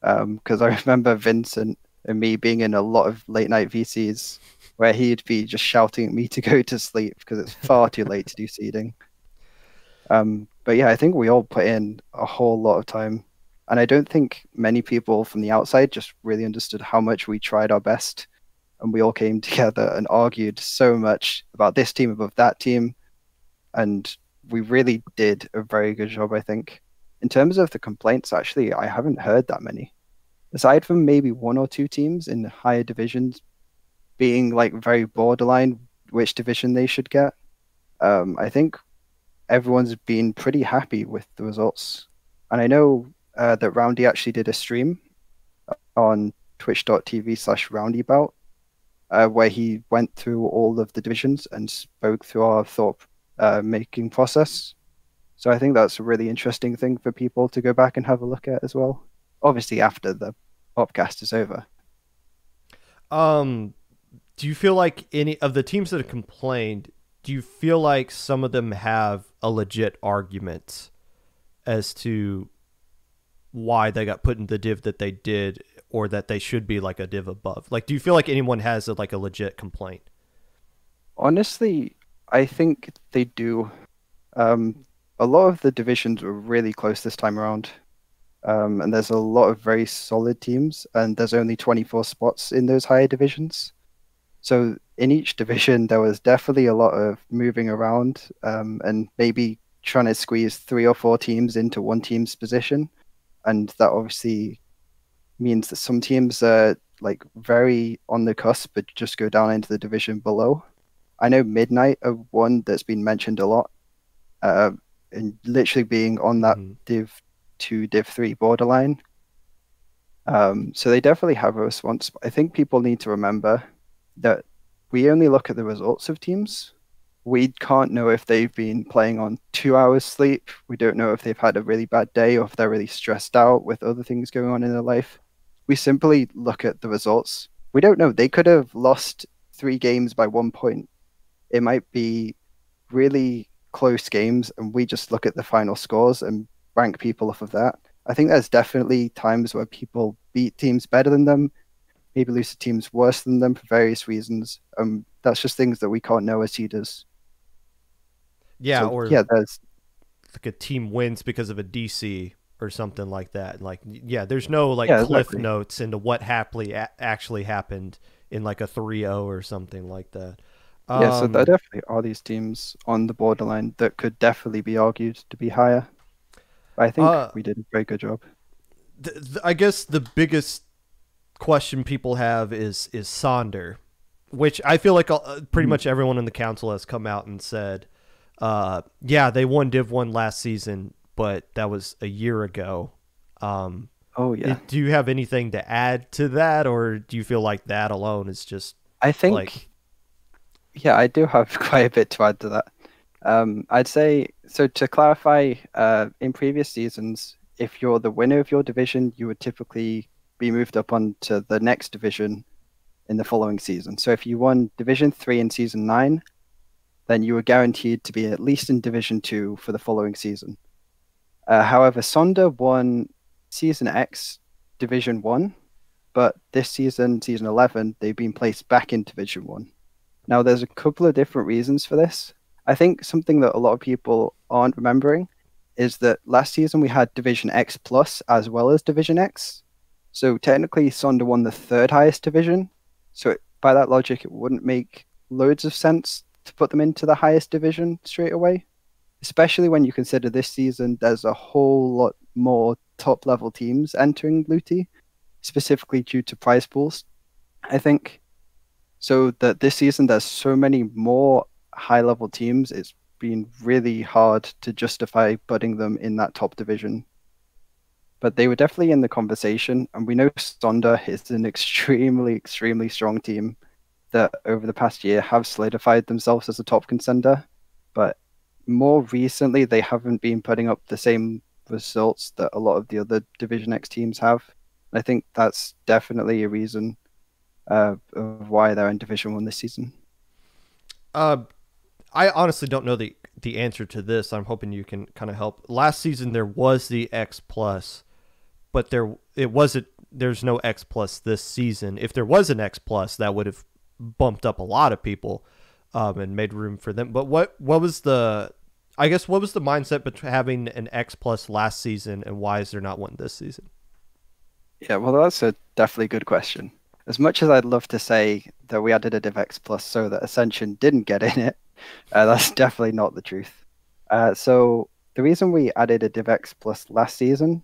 Because I remember Vincent and me being in a lot of late night VCs where he'd be just shouting at me to go to sleep because it's far too late to do seeding. But yeah, I think we all put in a whole lot of time. And I don't think many people from the outside just really understood how much we tried our best. And we all came together and argued so much about this team above that team. And we really did a very good job, I think. In terms of the complaints, actually, I haven't heard that many. Aside from maybe 1 or 2 teams in higher divisions being like very borderline which division they should get, I think everyone's been pretty happy with the results. And I know that Roundy actually did a stream on twitch.tv/roundybout where he went through all of the divisions and spoke through our thought making process. So I think that's a really interesting thing for people to go back and have a look at as well. Obviously, after the podcast is over. Do you feel like any of the teams that have complained, do you feel like some of them have a legit argument as to why they got put in the div that they did? or that they should be like a div above? Like, do you feel like anyone has like a legit complaint? Honestly, I think they do. Um, a lot of the divisions were really close this time around. And there's a lot of very solid teams, and there's only 24 spots in those higher divisions. So in each division, there was definitely a lot of moving around, and maybe trying to squeeze 3 or 4 teams into one team's position. And that obviously means that some teams are like very on the cusp, but just go down into the division below. I know Midnight are one that's been mentioned a lot, uh, and literally being on that Mm-hmm. Div 2, Div 3 borderline. So they definitely have a response. But I think people need to remember that we only look at the results of teams. We can't know if they've been playing on 2 hours sleep. We don't know if they've had a really bad day or if they're really stressed out with other things going on in their life. We simply look at the results. We don't know. They could have lost 3 games by 1 point. It might be really close games, and we just look at the final scores and rank people off of that. I think there's definitely times where people beat teams better than them, maybe lose to teams worse than them for various reasons. That's just things that we can't know as seeders. Yeah, So or yeah, there's like a team wins because of a DC or something like that. Like, yeah, there's no like yeah, cliff exactly. notes into what happily actually happened in like a 3-0 or something like that. Yeah, so there Um, definitely are these teams on the borderline that could definitely be argued to be higher. But I think uh, we did a very good job. I guess the biggest question people have is Sonder, which I feel like pretty Mhm. much everyone in the council has come out and said, yeah, they won Div 1 last season, but that was a year ago. Um, Oh yeah, do you have anything to add to that, or do you feel like that alone is just I like, think yeah, I do have quite a bit to add to that. I'd say so to clarify, in previous seasons, if you're the winner of your division, you would typically be moved up onto the next division in the following season. So if you won Division 3 in season 9, then you were guaranteed to be at least in Division 2 for the following season. However, Sonda won Season X Division 1, but this season, Season 11, they've been placed back in Division 1. Now, there's a couple of different reasons for this. I think something that a lot of people aren't remembering is that last season we had Division X Plus as well as Division X. So technically, Sonda won the third highest division. So by that logic, it wouldn't make loads of sense to put them into the highest division straight away, especially when you consider this season there's a whole lot more top level teams entering Luti, specifically due to prize pools, I think. So that this season there's so many more high level teams, it's been really hard to justify putting them in that top division. But they were definitely in the conversation, and we know Sonda is an extremely, extremely strong team that over the past year have solidified themselves as a top contender. But more recently, they haven't been putting up the same results that a lot of the other Division X teams have. I think that's definitely a reason of why they're in Division 1 this season. uh, I honestly don't know the answer to this. I'm hoping you can kind of help. Last season there was the X plus, but it wasn't. There's no X plus this season. If there was an X plus, that would have bumped up a lot of people, and made room for them. But what was the I guess what was the mindset between having an X plus last season, and why is there not one this season? Yeah, well, that's a definitely good question. As much as I'd love to say that we added a DivX Plus so that Ascension didn't get in it, that's definitely not the truth. So the reason we added a DivX Plus last season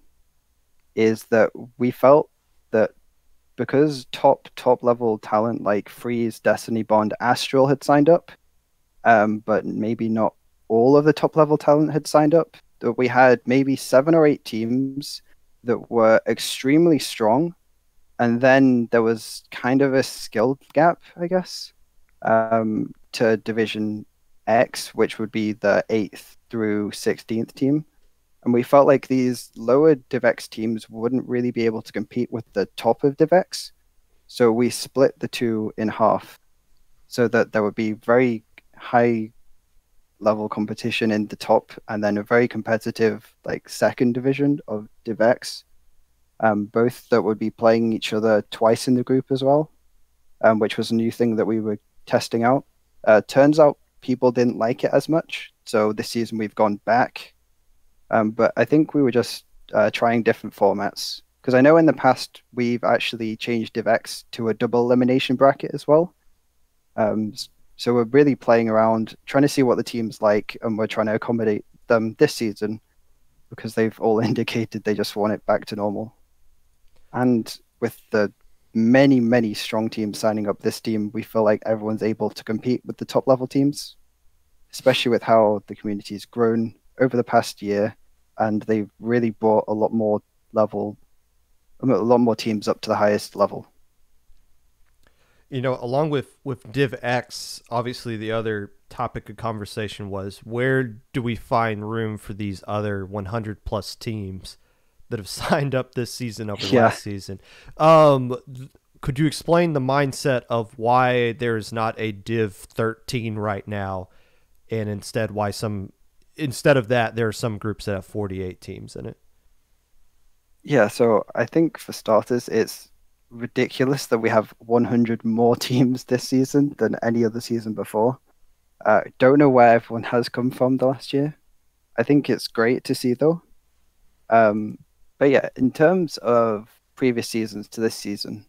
is that we felt that because top level talent like Freeze, Destiny Bond, Astral had signed up, but maybe not all of the top level talent had signed up, that we had maybe 7 or 8 teams that were extremely strong, and then there was kind of a skill gap, I guess, to Division X, which would be the 8th through 16th team. And we felt like these lower DivX teams wouldn't really be able to compete with the top of DivX. So we split the two in half so that there would be very high level competition in the top and then a very competitive like second division of DivX. both that would be playing each other twice in the group as well, which was a new thing that we were testing out. Turns out people didn't like it as much, so this season we've gone back. But I think we were just trying different formats because I know in the past we've actually changed DivX to a double elimination bracket as well. Um, so we're really playing around, trying to see what the team's like, and we're trying to accommodate them this season because they've all indicated they just want it back to normal. And with the many, many strong teams signing up this team, we feel like everyone's able to compete with the top level teams, especially with how the community's grown over the past year, and they've really brought a lot more teams up to the highest level. Along with DivX, obviously the other topic of conversation was where do we find room for these other 100 plus teams that have signed up this season over last season? Could you explain the mindset of why there's not a Div 13 right now, and instead of that there are some groups that have 48 teams in it? Yeah, so I think for starters, it's ridiculous that we have 100 more teams this season than any other season before. Don't know where everyone has come from the last year. I think it's great to see though. But yeah, in terms of previous seasons to this season,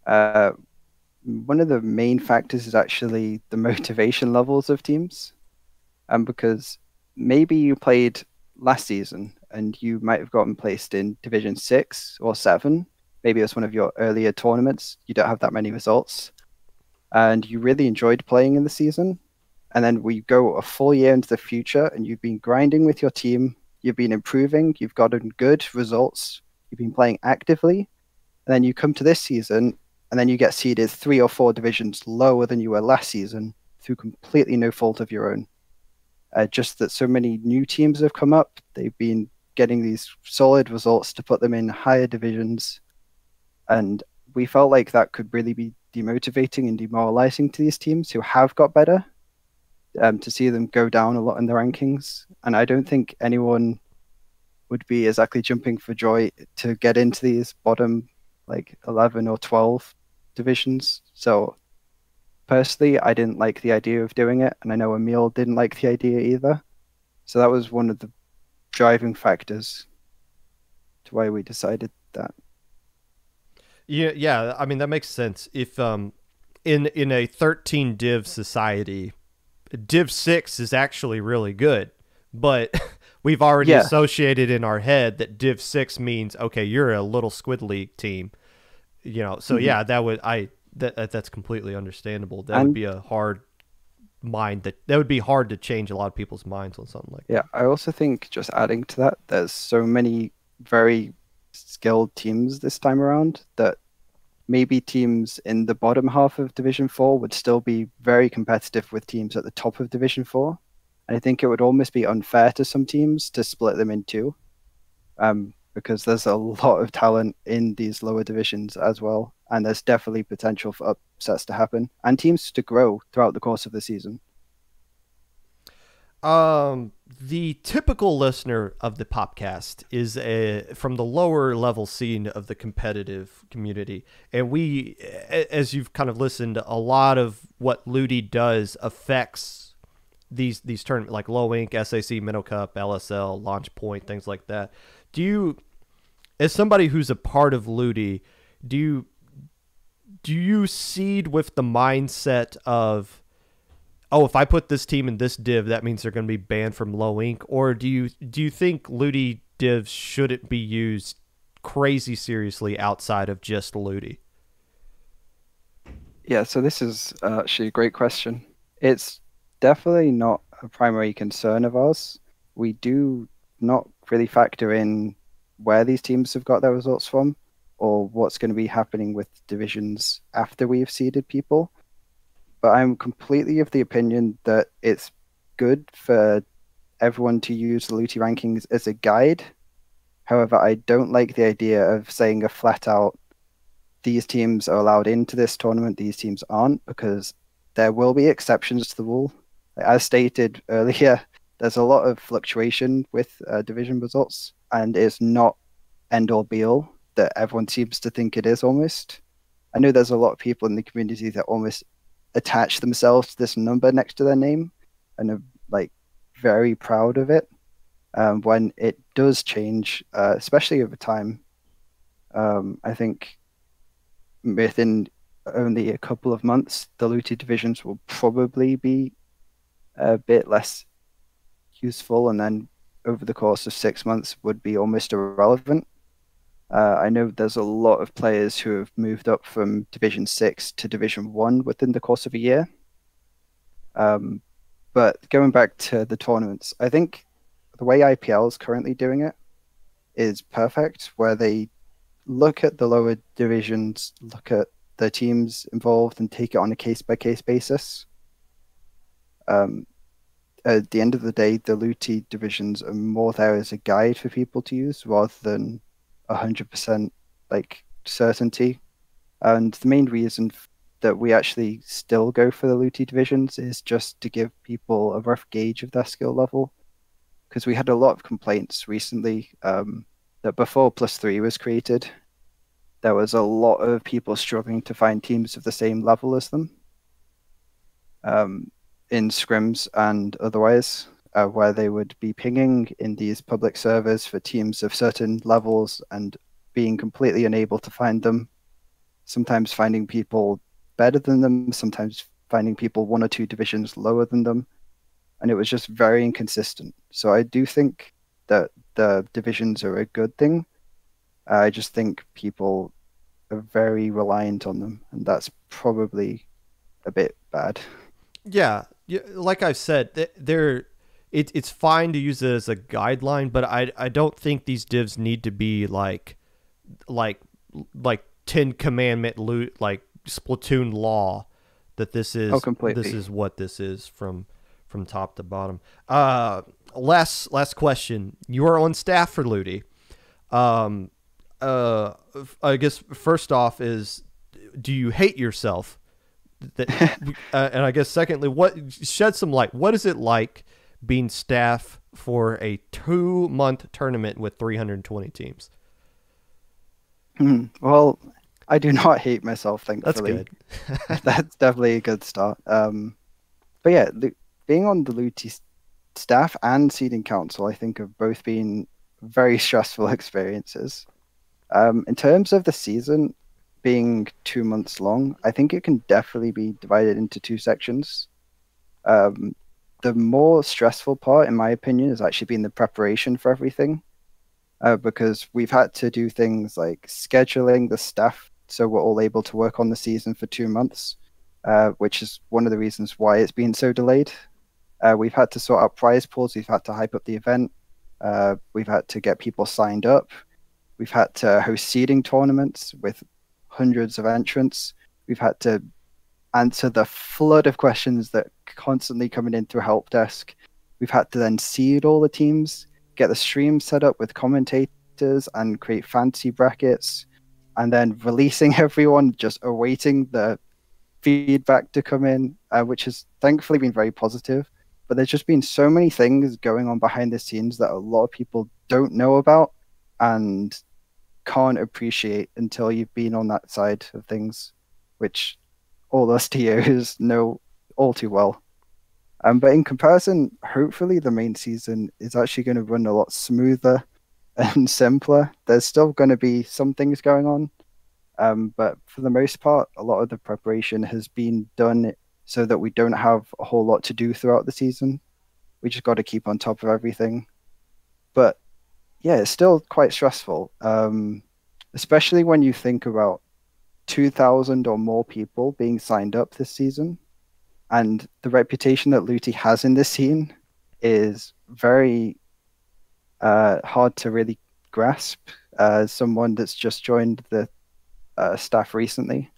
one of the main factors is actually the motivation levels of teams. Because maybe you played last season and you might have gotten placed in Division 6 or 7. Maybe it was one of your earlier tournaments. You don't have that many results. And you really enjoyed playing in the season. And then we go a full year into the future and you've been grinding with your team. You've been improving. You've gotten good results. You've been playing actively. And then you come to this season and then you get seeded 3 or 4 divisions lower than you were last season through completely no fault of your own. Just that so many new teams have come up. They've been getting these solid results to put them in higher divisions. And we felt like that could really be demotivating and demoralizing to these teams who have got better, to see them go down a lot in the rankings. And I don't think anyone would be exactly jumping for joy to get into these bottom like 11 or 12 divisions. So personally, I didn't like the idea of doing it, and I know Emil didn't like the idea either. So that was one of the driving factors to why we decided that. Yeah. I mean, that makes sense. If in a 13 div society, Div 6 is actually really good, but we've already associated in our head that Div 6 means, okay, you're a little Squid League team. So yeah, that's completely understandable. That would be a hard that would be hard to change a lot of people's minds on something like that. Yeah, I also think just adding to that, there's so many very skilled teams this time around that maybe teams in the bottom half of Division 4 would still be very competitive with teams at the top of Division 4. And I think it would almost be unfair to some teams to split them in two, because there's a lot of talent in these lower divisions as well. And there's definitely potential for upsets to happen and teams to grow throughout the course of the season. The typical listener of the Popcast is from the lower level scene of the competitive community. And we, as you've kind of listened, a lot of what Luti does affects these tournaments like Low Inc, SAC, Minnow Cup, LSL, Launch Point, things like that. Do you, as somebody who's a part of Luti, do you seed with the mindset of, oh, if I put this team in this div, that means they're going to be banned from Low Inc? Or do you think Luti divs shouldn't be used crazy seriously outside of just Luti? Yeah, so this is actually a great question. It's definitely not a primary concern of ours. We do not really factor in where these teams have got their results from or what's going to be happening with divisions after we've seeded people. But I'm completely of the opinion that it's good for everyone to use the Luti rankings as a guide. However, I don't like the idea of saying a flat out, these teams are allowed into this tournament, these teams aren't, because there will be exceptions to the rule. As stated earlier, there's a lot of fluctuation with division results, and it's not end all be all. that everyone seems to think it is almost. I know there's a lot of people in the community that almost attach themselves to this number next to their name and are like very proud of it. When it does change, especially over time, I think within only a couple of months, the looted divisions will probably be a bit less useful, and then over the course of 6 months would be almost irrelevant. I know there's a lot of players who have moved up from Division 6 to Division 1 within the course of a year. But going back to the tournaments, I think the way IPL is currently doing it is perfect, where they look at the lower divisions, look at the teams involved, and take it on a case by case basis. At the end of the day, the Luti divisions are more there as a guide for people to use rather than 100% like certainty. And the main reason that we actually still go for the Luti divisions is just to give people a rough gauge of their skill level. Because we had a lot of complaints recently that before +3 was created, there was a lot of people struggling to find teams of the same level as them in scrims and otherwise, where they would be pinging in these public servers for teams of certain levels and being completely unable to find them. Sometimes finding people better than them, sometimes finding people 1 or 2 divisions lower than them. And it was just very inconsistent. So I do think that the divisions are a good thing. I just think people are very reliant on them, and that's probably a bit bad. Yeah, like I've said, it's fine to use it as a guideline, but I don't think these divs need to be like 10 commandment loot, like Splatoon law, that this is this is what this is from top to bottom. Last question. You are on staff for Luti. I guess first off is, do you hate yourself? That, and I guess secondly, shed some light. What is it like being staff for a 2-month tournament with 320 teams? Well, I do not hate myself, thankfully. That's good. That's definitely a good start. But yeah, being on the Luti staff and seeding council, I think have both been very stressful experiences. In terms of the season being 2 months long, I think it can definitely be divided into 2 sections. The more stressful part, in my opinion, has actually been the preparation for everything, because we've had to do things like scheduling the staff so we're all able to work on the season for 2 months, which is one of the reasons why it's been so delayed. We've had to sort out prize pools, we've had to hype up the event, we've had to get people signed up, we've had to host seeding tournaments with hundreds of entrants, we've had to answer the flood of questions that constantly coming in through help desk. We've had to then seed all the teams, get the stream set up with commentators and create fancy brackets, and then releasing everyone, just awaiting the feedback to come in, which has thankfully been very positive. But there's just been so many things going on behind the scenes that a lot of people don't know about and can't appreciate until you've been on that side of things, which all us TOs know all too well. But in comparison, hopefully the main season is actually going to run a lot smoother and simpler. There's still going to be some things going on, but for the most part, a lot of the preparation has been done so that we don't have a whole lot to do throughout the season. We just got to keep on top of everything. But yeah, it's still quite stressful, especially when you think about 2,000 or more people being signed up this season. And the reputation that Luti has in this scene is very hard to really grasp as someone that's just joined the staff recently.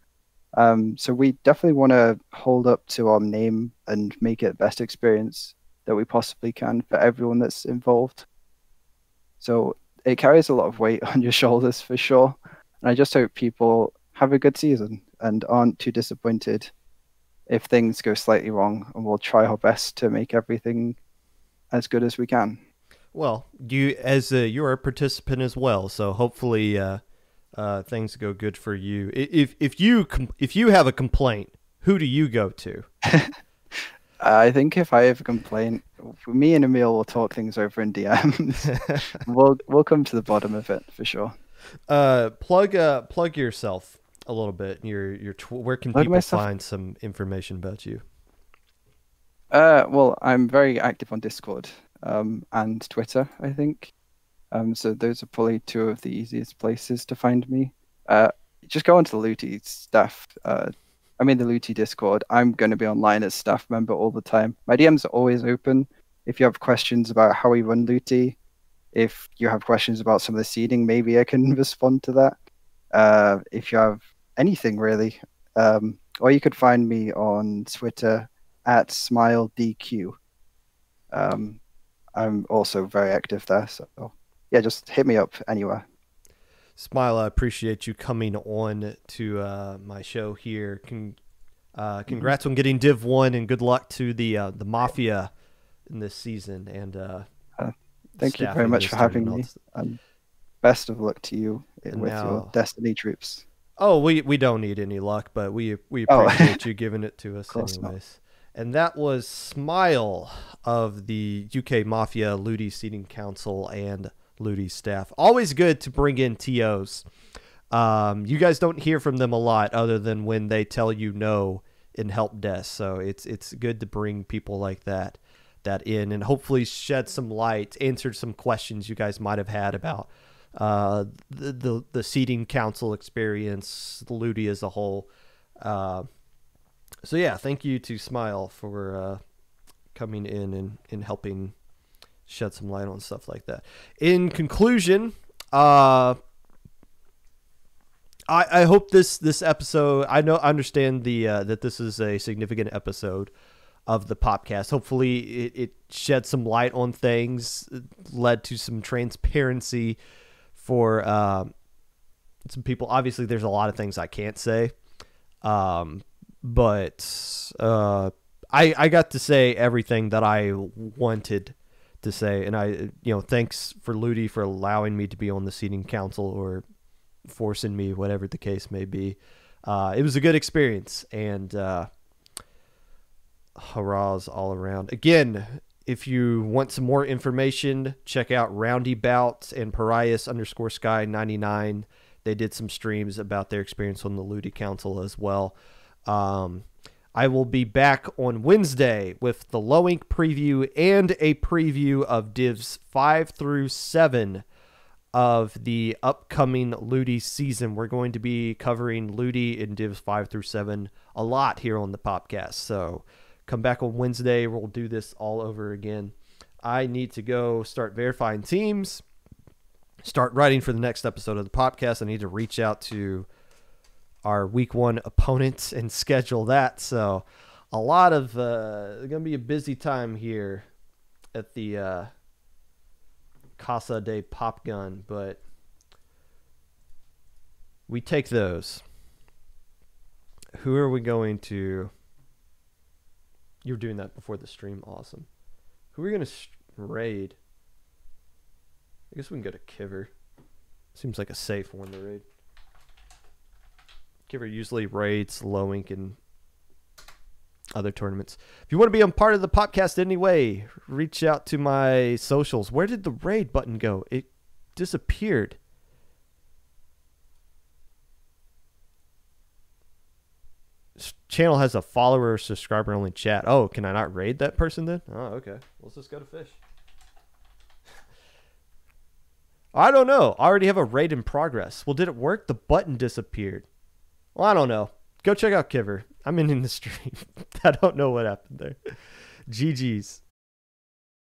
So we definitely want to hold up to our name and make it the best experience that we possibly can for everyone that's involved. So it carries a lot of weight on your shoulders for sure. And I just hope people have a good season and aren't too disappointed if things go slightly wrong, and we'll try our best to make everything as good as we can. Well, you're a participant as well, so hopefully things go good for you. If you have a complaint, who do you go to? I think if I have a complaint, me and Emil will talk things over in DMs. We'll come to the bottom of it for sure. Plug yourself a little bit. Where can people find some information about you? Well, I'm very active on Discord and Twitter, I think. So those are probably two of the easiest places to find me. Just go onto the Luti stuff. The Luti Discord. I'm going to be online as staff member all the time. My DMs are always open. If you have questions about how we run Luti, if you have questions about some of the seeding, maybe I can respond to that. If you have anything really, or you could find me on Twitter at SmileDQ. I'm also very active there, so yeah, just hit me up anywhere. Smile, I appreciate you coming on to my show here. Congrats on getting Div 1, and good luck to the Mafia in this season. And thank you very much for having me. And best of luck to you with your Destiny troops. Oh, we don't need any luck, but we appreciate you giving it to us anyways. Not. And that was Smile of the UK Mafia, Luti Seeding Council, and Luti staff. Always good to bring in TOs. You guys don't hear from them a lot other than when they tell you no in help desk. So it's good to bring people like that in and hopefully shed some light, answer some questions you guys might have had about the seeding council experience, the Luti as a whole. So yeah, thank you to Smile for coming in and helping shed some light on stuff like that. In conclusion, I hope this episode, I understand that this is a significant episode of the Popcast. Hopefully it shed some light on things, led to some transparency for some people. Obviously there's a lot of things I can't say. But I got to say everything that I wanted to say, and thanks for Luti for allowing me to be on the seeding council or forcing me, whatever the case may be. It was a good experience, and hurrahs all around. Again, if you want some more information, check out Roundabout and Parias_Sky99. They did some streams about their experience on the Luti Council as well. I will be back on Wednesday with the Low Ink preview and a preview of Divs 5 through 7 of the upcoming Luti season. We're going to be covering Luti in Divs 5 through 7 a lot here on the Popcast. So come back on Wednesday. We'll do this all over again. I need to go start verifying teams, start writing for the next episode of the Popcast. I need to reach out to our week 1 opponents and schedule that. So a lot of going to be a busy time here at the Casa de Pop Gun, but we take those. Who are we going to? You were doing that before the stream. Awesome. Who are we going to raid? I guess we can go to Kiver. Seems like a safe one to raid. Kiver usually raids Low Ink and other tournaments. If you want to be a part of the Popcast anyway, reach out to my socials. Where did the raid button go? It disappeared. This channel has a follower, subscriber only chat. Oh, can I not raid that person then? Oh, okay. Let's just go to fish. I don't know. I already have a raid in progress. Well, did it work? The button disappeared. Well, I don't know. Go check out Kiver. I'm in the stream. I don't know what happened there. GG's.